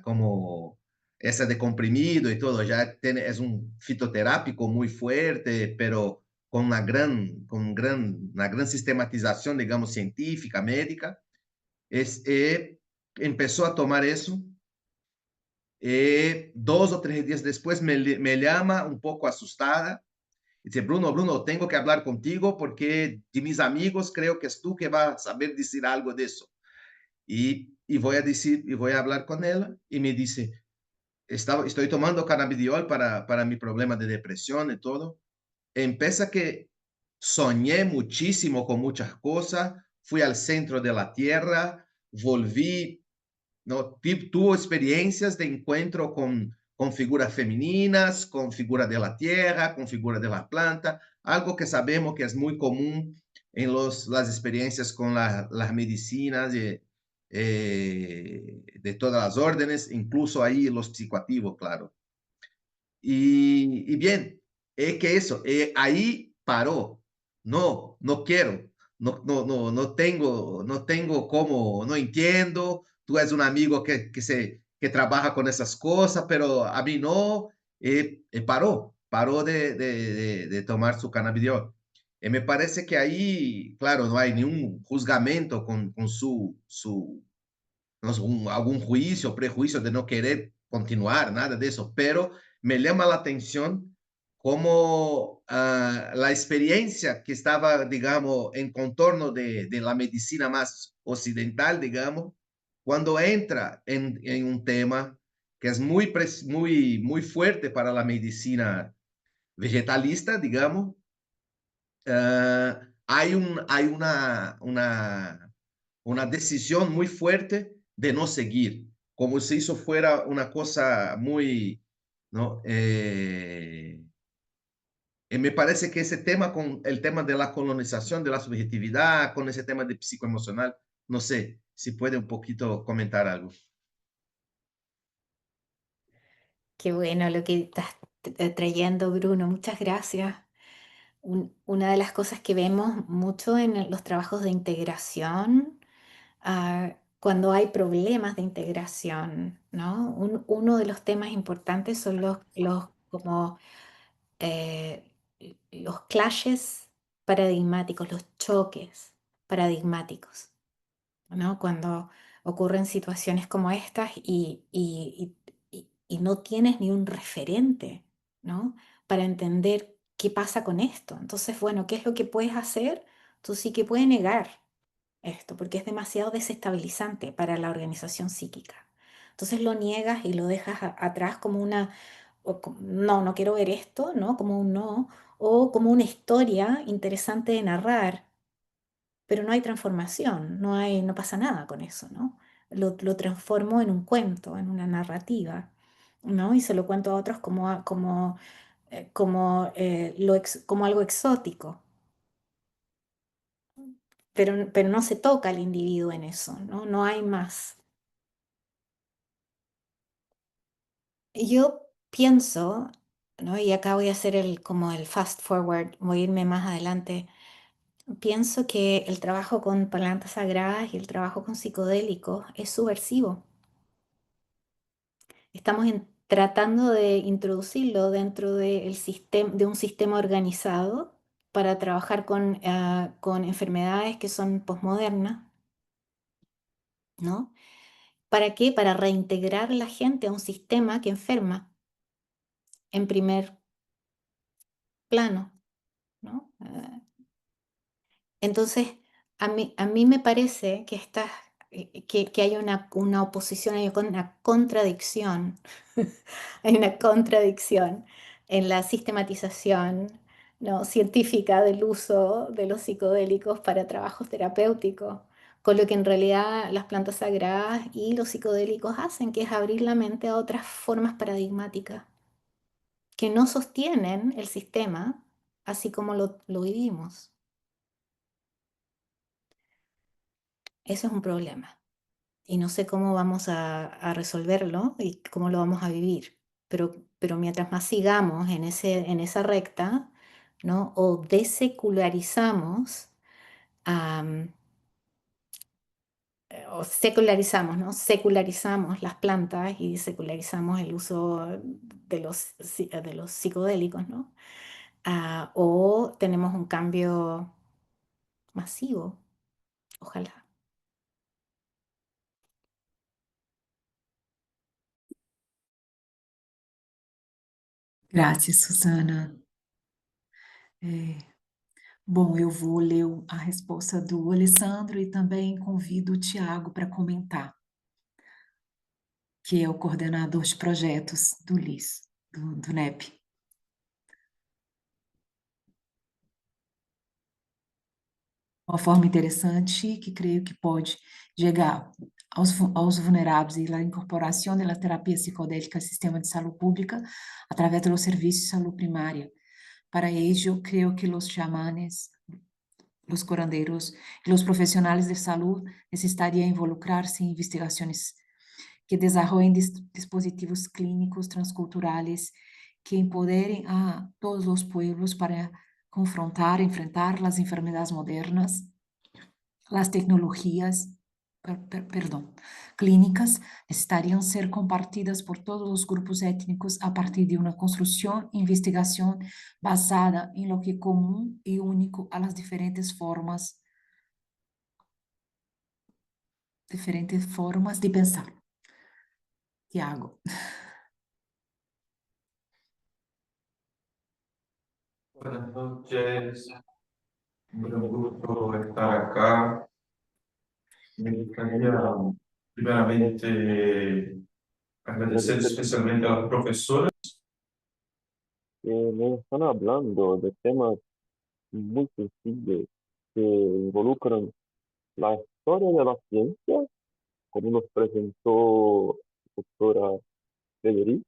como esa de comprimido y todo, es un fitoterápico muy fuerte, pero con una gran sistematización, digamos, científica, médica. Empezó a tomar eso. 2 o 3 días después me llama un poco asustada y dice, Bruno, tengo que hablar contigo porque de mis amigos creo que es tú que vas a saber decir algo de eso. Y voy a hablar con ella y me dice, estoy tomando cannabidiol para mi problema de depresión y todo. Empieza que soñé muchísimo con muchas cosas, fui al centro de la tierra, volví, ¿no? Tuvo experiencias de encuentro con con figuras femeninas, con figuras de la tierra, con figuras de la planta, algo que sabemos que es muy común en las experiencias con las medicinas de todas las órdenes, incluso ahí los psicoactivos, claro. Y bien, es que eso, ahí paró. No, no quiero, no tengo cómo, no entiendo. Tú eres un amigo que trabaja con esas cosas, pero a mí no, paró de tomar su cannabidiol. Me parece que ahí, claro, no hay ningún juzgamento con algún juicio, prejuicio de no querer continuar, nada de eso, pero me llama la atención cómo la experiencia que estaba, digamos, en contorno de la medicina más occidental, digamos, cuando entra en un tema que es muy fuerte para la medicina vegetalista, digamos, hay una decisión muy fuerte de no seguir, como si eso fuera una cosa muy, ¿no? Me parece que ese tema con el tema de la colonización de la subjetividad, con ese tema de psicoemocional, no sé si puede un poquito comentar algo. Qué bueno lo que estás trayendo, Bruno. Muchas gracias. Una de las cosas que vemos mucho en los trabajos de integración, cuando hay problemas de integración, ¿no? Uno de los temas importantes son como, eh, los clashes paradigmáticos, los choques paradigmáticos, ¿no? Cuando ocurren situaciones como estas y no tienes ni un referente, ¿no? Para entender qué pasa con esto. Entonces, bueno, ¿qué es lo que puedes hacer? Tú sí que puedes negar esto, porque es demasiado desestabilizante para la organización psíquica. Entonces lo niegas y lo dejas atrás como no, no quiero ver esto, ¿no? Como un no, o como una historia interesante de narrar, pero no hay transformación, no pasa nada con eso, ¿no? Lo transformo en un cuento, en una narrativa, ¿no? Y se lo cuento a otros como algo exótico, pero no se toca al individuo en eso, ¿no? No hay más. Yo pienso, ¿no? Y acá voy a hacer como el fast forward, voy a irme más adelante. Pienso que el trabajo con plantas sagradas y el trabajo con psicodélicos es subversivo. Estamos tratando de introducirlo dentro de un sistema organizado para trabajar con enfermedades que son posmodernas, ¿no? ¿Para qué? Para reintegrar la gente a un sistema que enferma en primer plano, ¿no? Entonces, a mí me parece que hay una oposición, hay una contradicción, hay una contradicción en la sistematización, ¿no? científica del uso de los psicodélicos para trabajos terapéuticos, con lo que en realidad las plantas sagradas y los psicodélicos hacen, que es abrir la mente a otras formas paradigmáticas que no sostienen el sistema así como lo vivimos. Eso es un problema. Y no sé cómo vamos a resolverlo y cómo lo vamos a vivir. Pero mientras más sigamos en esa recta, ¿no? O desecularizamos, am, o secularizamos, ¿no? Secularizamos las plantas y secularizamos el uso de los psicodélicos, ¿no? O tenemos un cambio masivo, ojalá. Graças, Susana. Bom, eu vou ler a resposta do Alessandro e também convido o Tiago para comentar, que é o coordenador de projetos do LIS, do NEP. uma forma interessante que creio que pode chegar aos vulneráveis e a incorporação da terapia psicodélica ao sistema de saúde pública através dos serviços de saúde primária. Para ello, creo que los chamanes, los curandeiros y los profesionales de salud necesitarían involucrarse en investigaciones que desarrollen dispositivos clínicos transculturales que empoderen a todos los pueblos para enfrentar las enfermedades modernas, las tecnologías, clínicas necesitarían ser compartidas por todos los grupos étnicos a partir de una construcción e investigación basada en lo que es común y único a las diferentes formas de pensar. Tiago. Buenas noches, un gusto estar acá. Me gustaría primeramente agradecer especialmente a las profesoras que nos están hablando de temas muy sencillos que involucran la historia de la ciencia, como nos presentó la doctora Federic,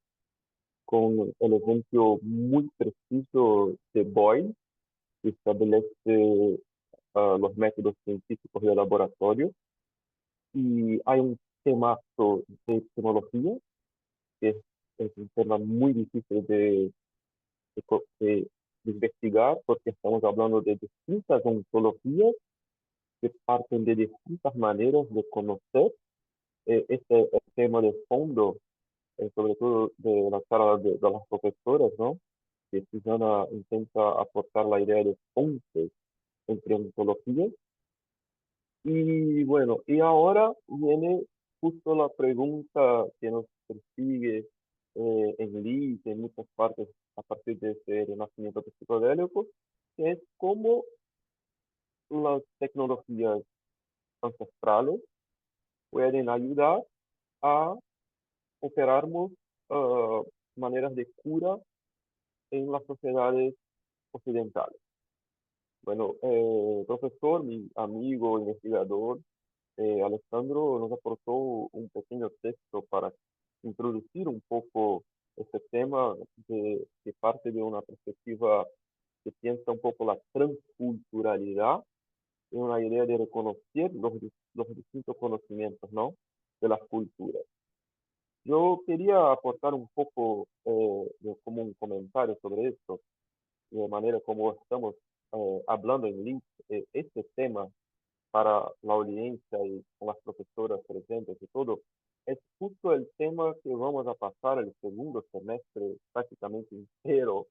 con el ejemplo muy preciso de Boyle, que establece los métodos científicos de laboratorio. Y hay un temazo de tecnología, que es un tema muy difícil de investigar, porque estamos hablando de distintas ontologías que parten de distintas maneras de conocer. Este es el tema de fondo, sobre todo de la charla de las profesoras, ¿no? Que Susana intenta aportar la idea de puentes entre ontologías. Y bueno, y ahora viene justo la pregunta que nos persigue en Liz, en muchas partes a partir de este renacimiento psicodélico, que es cómo las tecnologías ancestrales pueden ayudar a operarnos maneras de cura en las sociedades occidentales. Bueno, profesor, mi amigo, investigador, Alessandro nos aportó un pequeño texto para introducir un poco este tema que parte de una perspectiva que piensa un poco la transculturalidad y una idea de reconocer los distintos conocimientos, ¿no? De las culturas. Yo quería aportar un poco como un comentario sobre esto, de manera como estamos hablando en link, este tema para la audiencia y con las profesoras presentes y todo, es justo el tema que vamos a pasar el segundo semestre prácticamente entero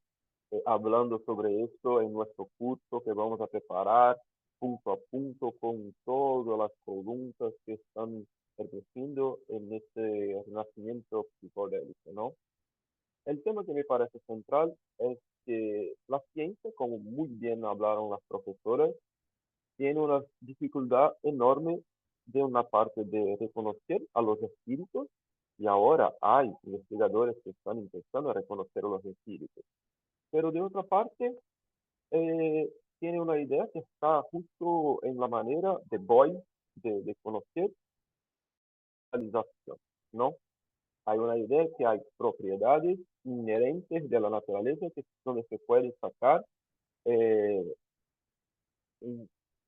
hablando sobre esto en nuestro curso que vamos a preparar punto a punto con todas las preguntas que están emergiendo en este renacimiento psicodélico, ¿no? El tema que me parece central es que la ciencia, como muy bien hablaron las profesoras, tiene una dificultad enorme de una parte de reconocer a los espíritus, y ahora hay investigadores que están intentando reconocer a los espíritus. Pero de otra parte, tiene una idea que está justo en la manera de Boyle de conocer la realización, ¿no? Hay una idea que hay propiedades inherentes de la naturaleza donde se puede sacar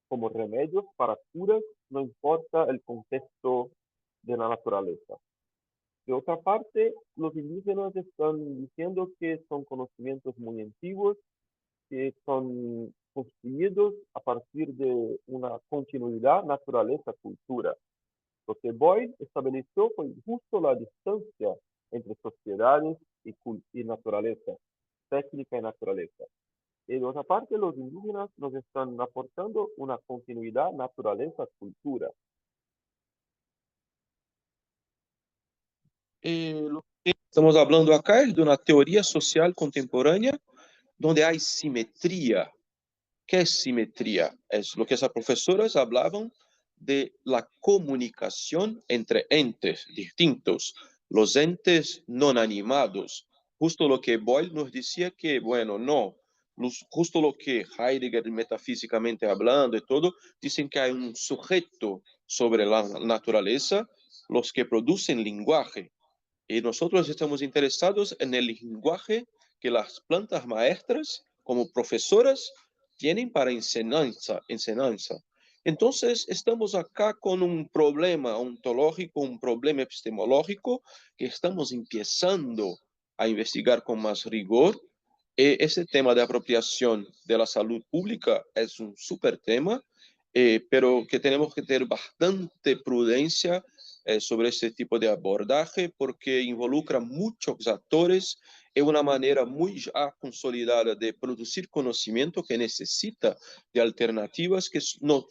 como remedios para curas, no importa el contexto de la naturaleza. De otra parte, los indígenas están diciendo que son conocimientos muy antiguos, que son construidos a partir de una continuidad naturaleza-cultura. Lo que Boyle estableció fue justo la distancia entre sociedades y naturaleza, técnica y naturaleza. Y de otra parte, los indígenas nos están aportando una continuidad naturaleza-cultura. Lo que estamos hablando acá es de una teoría social contemporánea donde hay simetría. ¿Qué es simetría? Es lo que esas profesoras hablaban de la comunicación entre entes distintos, los entes no animados. Justo lo que Boyle nos decía que, bueno, no, justo lo que Heidegger metafísicamente hablando y todo, dicen que hay un sujeto sobre la naturaleza, los que producen lenguaje. Y nosotros estamos interesados en el lenguaje que las plantas maestras, como profesoras, tienen para enseñanza. Entonces, estamos acá con un problema ontológico, un problema epistemológico que estamos empezando a investigar con más rigor. Ese tema de apropiación de la salud pública es un súper tema, pero que tenemos que tener bastante prudencia sobre este tipo de abordaje porque involucra muchos actores en una manera muy ya consolidada de producir conocimiento que necesita de alternativas que no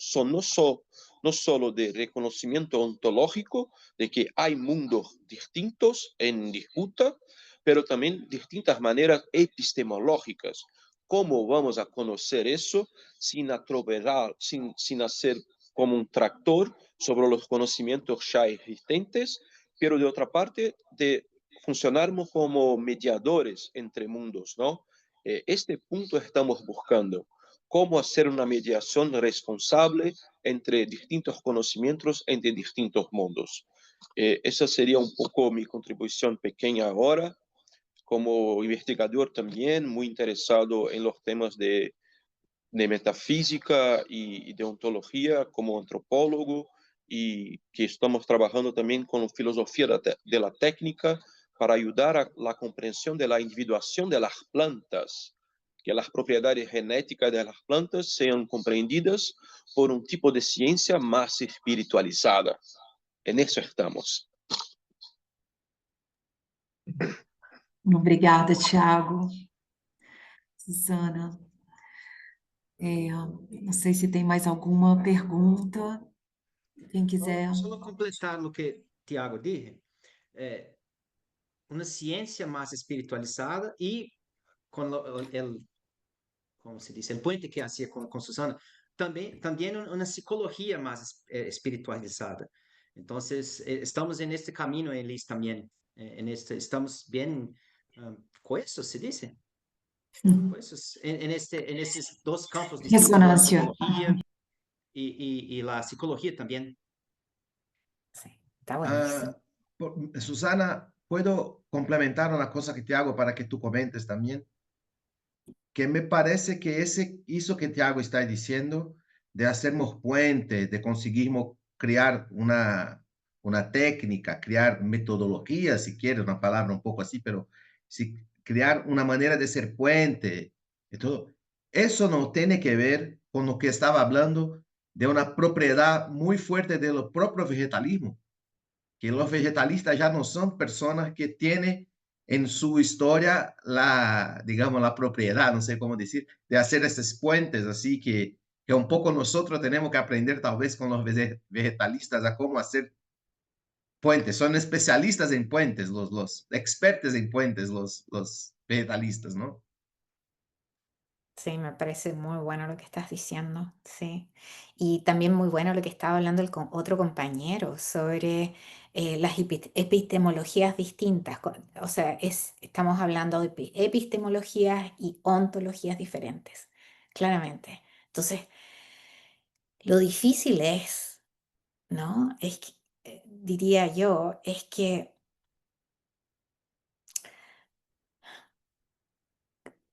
solo de reconocimiento ontológico, de que hay mundos distintos en disputa, pero también distintas maneras epistemológicas. ¿Cómo vamos a conocer eso sin atropellar, sin hacer como un tractor sobre los conocimientos ya existentes, pero de otra parte, de funcionarmos como mediadores entre mundos, ¿no? Este punto estamos buscando. Cómo hacer una mediación responsable entre distintos conocimientos, entre distintos mundos. Esa sería un poco mi contribución pequeña ahora. Como investigador también, muy interesado en los temas de metafísica y de ontología como antropólogo y que estamos trabajando también con filosofía de la técnica para ayudar a la comprensión de la individuación de las plantas, que las propiedades genéticas de las plantas sean comprendidas por un tipo de ciencia más espiritualizada. En eso estamos. Obrigada, Tiago. Suzana, não sei se tem mais alguma pergunta. Quem quiser. Solo completar lo que Tiago dije, una ciencia más espiritualizada y con ¿cómo se dice? El puente que hacía con Susana, también una psicología más espiritualizada. Entonces, estamos en este camino, Elis, también. Estamos bien coesos, se dice. Coesos, en estos dos campos distintos, la Ressonância. antropología y la psicología también. Sí, está buenísimo. Susana, ¿puedo complementar una cosa que te hago para que tú comentes también? Que me parece que eso que Tiago está diciendo, de hacernos puentes, de conseguirmos crear una técnica, crear metodología, si quieres, una palabra un poco así, pero si crear una manera de ser puente, y todo, eso no tiene que ver con lo que estaba hablando de una propiedad muy fuerte de los propios vegetalismo, que los vegetalistas ya no son personas que tienen en su historia digamos, la propiedad, no sé cómo decir, de hacer estos puentes, así que un poco nosotros tenemos que aprender tal vez con los vegetalistas a cómo hacer puentes. Son especialistas en puentes, los expertos en puentes, los vegetalistas, ¿no? Sí, me parece muy bueno lo que estás diciendo, sí. Y también muy bueno lo que estaba hablando otro compañero sobre las epistemologías distintas. O sea, estamos hablando de epistemologías y ontologías diferentes, claramente. Entonces, lo difícil es, ¿no? Es que, diría yo, es que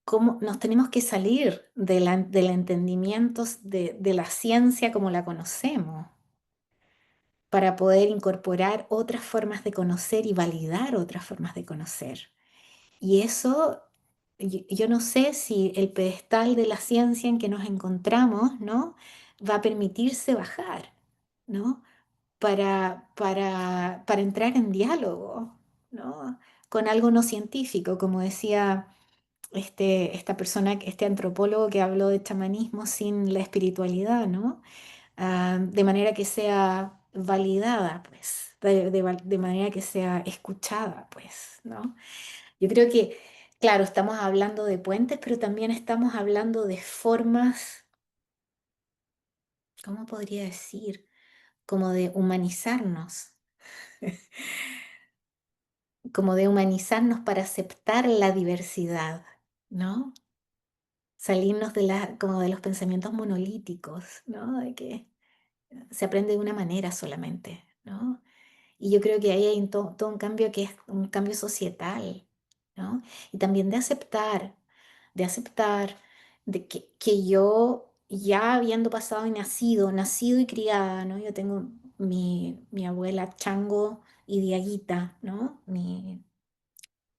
cómo nos tenemos que salir del entendimiento de la ciencia como la conocemos para poder incorporar otras formas de conocer y validar otras formas de conocer. Y eso, yo no sé si el pedestal de la ciencia en que nos encontramos, ¿no? Va a permitirse bajar, ¿no? Para entrar en diálogo, ¿no? Con algo no científico, como decía esta persona, este antropólogo que habló de chamanismo sin la espiritualidad, ¿no? De manera que sea validada, pues, de manera que sea escuchada, pues, ¿no? Yo creo que, claro, estamos hablando de puentes, pero también estamos hablando de formas, ¿cómo podría decir? Como de humanizarnos, como de humanizarnos para aceptar la diversidad, ¿no? salirnos como de los pensamientos monolíticos, ¿no? De que se aprende de una manera solamente, ¿no? Y yo creo que ahí hay todo un cambio que es un cambio societal, ¿no? Y también de aceptar de que yo ya habiendo pasado y nacido y criada, ¿no? Yo tengo mi abuela Chango y Diaguita, ¿no?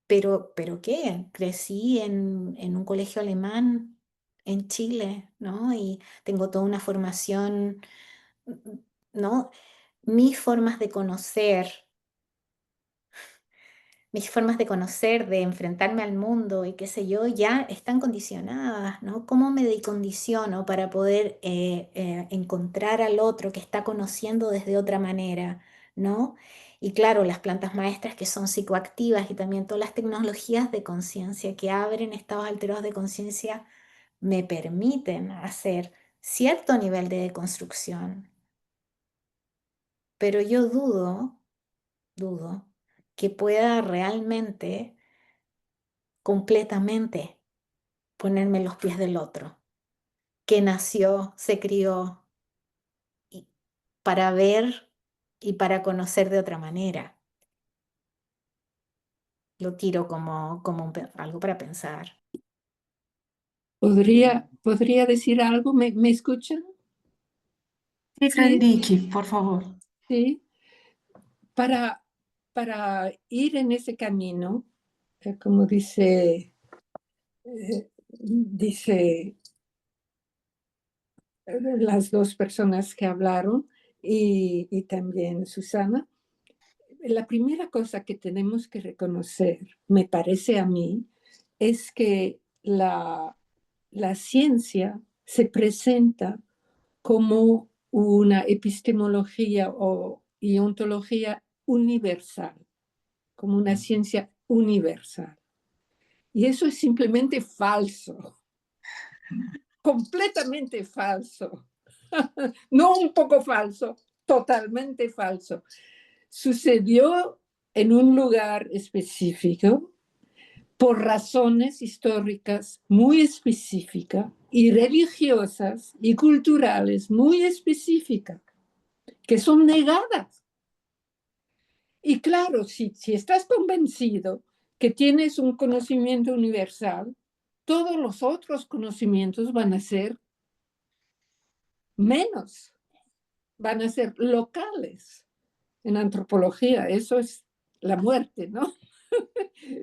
Pero ¿qué? Crecí en un colegio alemán en Chile, ¿no? Y tengo toda una formación, ¿no? Mis formas de conocer mis formas de conocer, de enfrentarme al mundo y qué sé yo, ya están condicionadas, ¿no? ¿Cómo me decondiciono para poder encontrar al otro que está conociendo desde otra manera, ¿no? Y claro, las plantas maestras que son psicoactivas y también todas las tecnologías de conciencia que abren estados alterados de conciencia me permiten hacer cierto nivel de deconstrucción. Pero yo dudo que pueda realmente completamente ponerme en los pies del otro, que nació, se crió y- para ver y para conocer de otra manera. Lo tiro como algo para pensar. ¿Podría decir algo? ¿Me escuchan? Sí, Sí, Frederic, por favor. sí. Para ir en ese camino, como dice las dos personas que hablaron y también Susana, la primera cosa que tenemos que reconocer, me parece a mí, es que la ciencia se presenta como una epistemología y ontología universal, como una ciencia universal. Y eso es simplemente falso, completamente falso. No un poco falso, totalmente falso. Sucedió en un lugar específico por razones históricas muy específicas y religiosas y culturales muy específicas, que son negadas. Y claro, si estás convencido que tienes un conocimiento universal, todos los otros conocimientos van a ser menos, van a ser locales. En antropología, eso es la muerte, ¿no?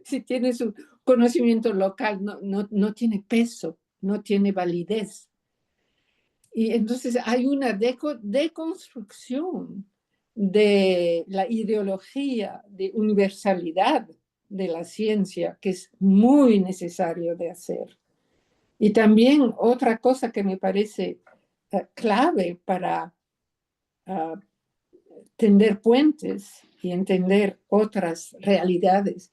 Si tienes un conocimiento local, no tiene peso, no tiene validez. Y entonces hay una deconstrucción de la ideología de universalidad de la ciencia que es muy necesario de hacer. Y también otra cosa que me parece clave para tender puentes y entender otras realidades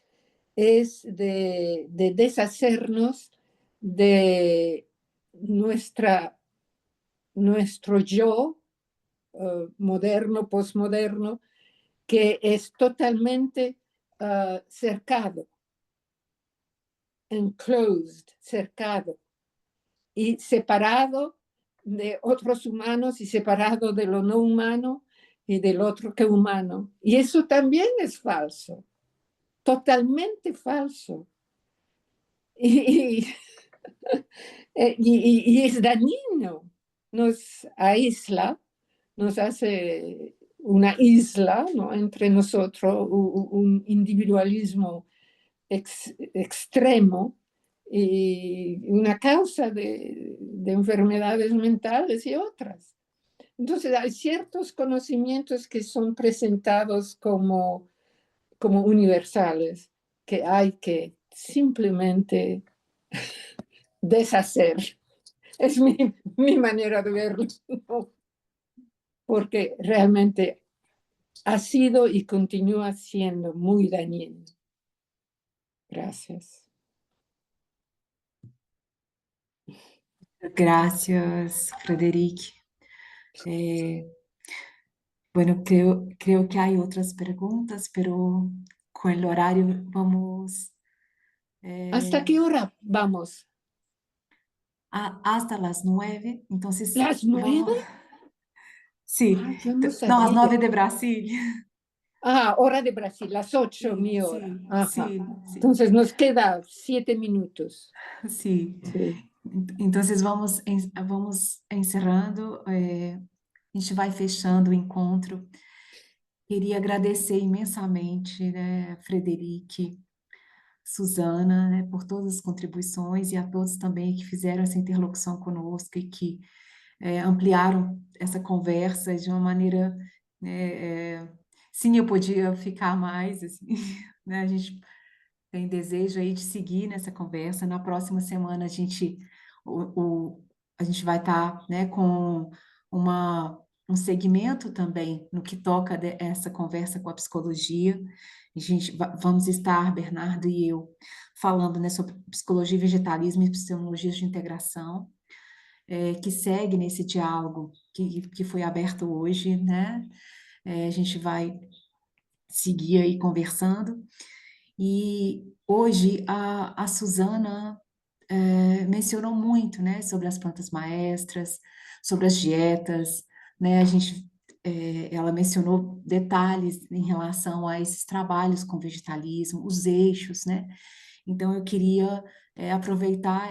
es de deshacernos de nuestro yo moderno, posmoderno, que es totalmente cercado, enclosed, cercado y separado de otros humanos y separado de lo no humano y del otro que humano. Y eso también es falso, totalmente falso. Y es dañino, nos aísla, nos hace una isla, ¿no? Entre nosotros, un individualismo extremo y una causa de enfermedades mentales y otras. Entonces hay ciertos conocimientos que son presentados como universales que hay que simplemente deshacer. Es mi manera de verlo, ¿no? Porque realmente ha sido y continúa siendo muy dañino. Gracias. Gracias, Frederic. Bueno, creo que hay otras preguntas, pero con el horario vamos. ¿Hasta qué hora vamos? hasta las 9. Entonces, ¿Las 9? Sí, Ah, yo no no, às sabía. 9 de Brasil. Ah, hora de Brasil, las 8 Sí, mi hora. sí, Ajá. sí, sí, Entonces nos queda 7 minutos. sí. Sí. Então, vamos encerrando, a gente vai fechando o encontro. Queria agradecer imensamente, né, Frederique, Suzana, né, por todas as contribuições e a todos também que fizeram essa interlocução conosco e que ampliaram essa conversa de uma maneira, sim, eu podia ficar mais, assim, né, a gente tem desejo aí de seguir nessa conversa. Na próxima semana a gente vai estar, né, com um segmento também no que toca essa conversa com a psicologia. Vamos estar, Bernardo e eu, falando, né, sobre psicologia, vegetalismo e epistemologias de integração, que segue nesse diálogo que foi aberto hoje, né? A gente vai seguir aí conversando. E hoje a Suzana mencionou muito, né, sobre as plantas maestras, sobre as dietas, né? Ela mencionou detalhes em relação a esses trabalhos com vegetalismo, os eixos, né? Então eu queria aproveitar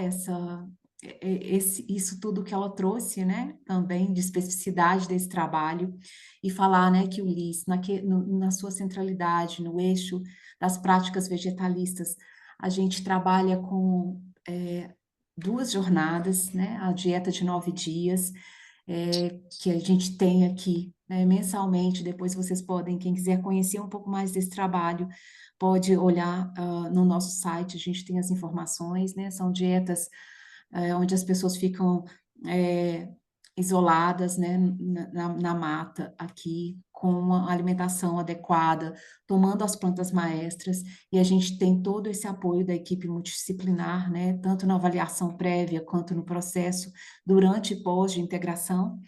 isso tudo que ela trouxe, né, também de especificidade desse trabalho e falar, né, que o LIS, na sua centralidade, no eixo das práticas vegetalistas, a gente trabalha com 2 jornadas, né, a dieta de 9 dias, que a gente tem aqui, né, mensalmente. Depois vocês podem, quem quiser conhecer um pouco mais desse trabalho, pode olhar no nosso site, a gente tem as informações, né, são dietas onde as pessoas ficam isoladas, né, na mata aqui, com uma alimentação adequada, tomando as plantas maestras, e a gente tem todo esse apoio da equipe multidisciplinar, né, tanto na avaliação prévia quanto no processo durante e pós de integração.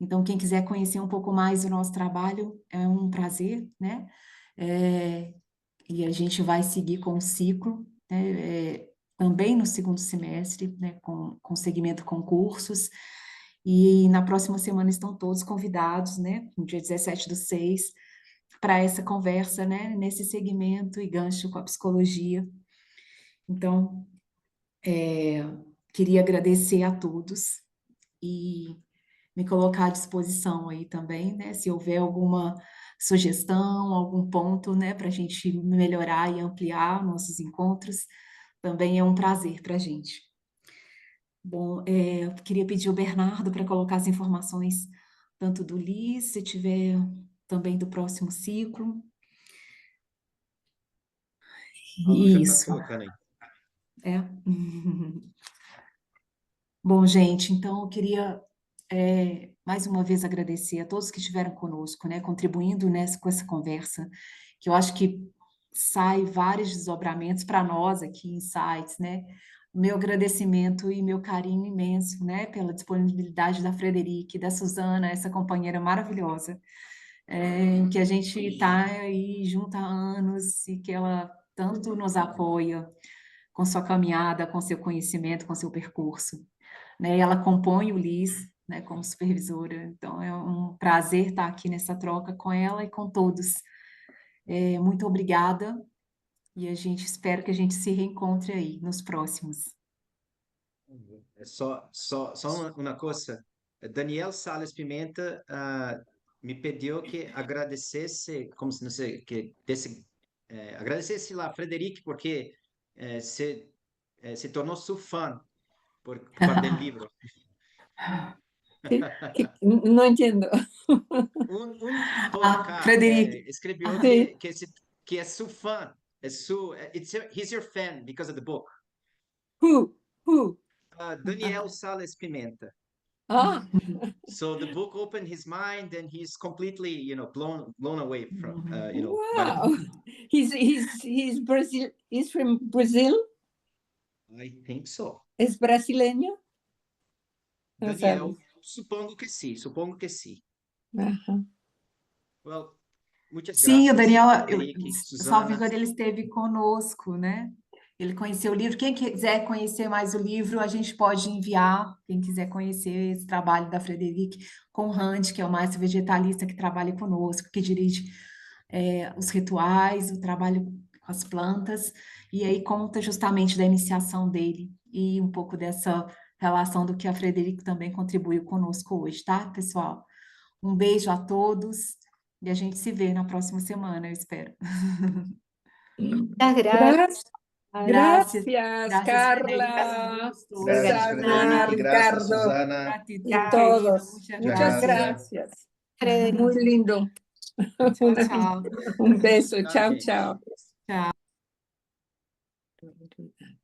Então, quem quiser conhecer um pouco mais do nosso trabalho, é um prazer, né? E a gente vai seguir com o ciclo, né? Também no segundo semestre, né? Com segmento concursos. E na próxima semana estão todos convidados, né? No dia 17/6, para essa conversa, né? Nesse segmento e gancho com a psicologia. Então, queria agradecer a todos e me colocar à disposição aí também, né? Se houver alguma sugestão, algum ponto, né, para a gente melhorar e ampliar nossos encontros, também é um prazer para a gente. Bom, eu queria pedir ao Bernardo para colocar as informações tanto do LIS, se tiver também do próximo ciclo. Já está Isso. colocando aí. Bom, gente, então eu queria mais uma vez agradecer a todos que estiveram conosco, né, contribuindo com essa conversa, que eu acho que sai vários desdobramentos para nós aqui em Insights, né? Meu agradecimento e meu carinho imenso, né, pela disponibilidade da Frederique, da Suzana, essa companheira maravilhosa, que a gente está aí junto há anos e que ela tanto nos apoia com sua caminhada, com seu conhecimento, com seu percurso, né? E ela compõe o LIS, né, como supervisora, então é um prazer estar aqui nessa troca com ela e com todos. Muito obrigada e a gente espera que a gente se reencontre aí nos próximos. Só uma coisa. Daniel Sales Pimenta me pediu que agradecesse, como se não sei, agradecesse lá Frederique porque se tornou seu fã por do livro. No entiendo. Um poeta Frederique. escreveu Sí. que é seu fã, he's your fan because of the book. Who? Daniel Sales Pimenta. Ah, So the book opened his mind, and he's completely, blown away from, by the wow. book. He's Brazil. He's from Brazil. I think so. ¿Es brasileño? No Daniel, sabes. supongo que sim. Ajá. Well, muitas Sim, o graças, Daniel, Frederique, salvo Suzana. engano, ele esteve conosco, né? ele conheceu o livro. Quem quiser conhecer mais o livro, a gente pode enviar, quem quiser conhecer esse trabalho da Frederic Conrad, que é o maestro vegetalista que trabalha conosco, que dirige os rituais, o trabalho com as plantas, e aí conta justamente da iniciação dele e um pouco dessa relação do que a Frederic também contribuiu conosco hoje, tá, pessoal? Um beijo a todos e a gente se vê na próxima semana, eu espero. Muchas gracias. Gracias, Gracias, Carla, Frederica, Gracias, Susana, Frederic. Gracias, Ricardo Susana. Gratitud, y querida, todos. muchas Muchas gracias. gracias. Frederic. Muy lindo. Tchau, tchau. Un beso. Tchau, Chao, gente. chao. Tchau. Don't do that.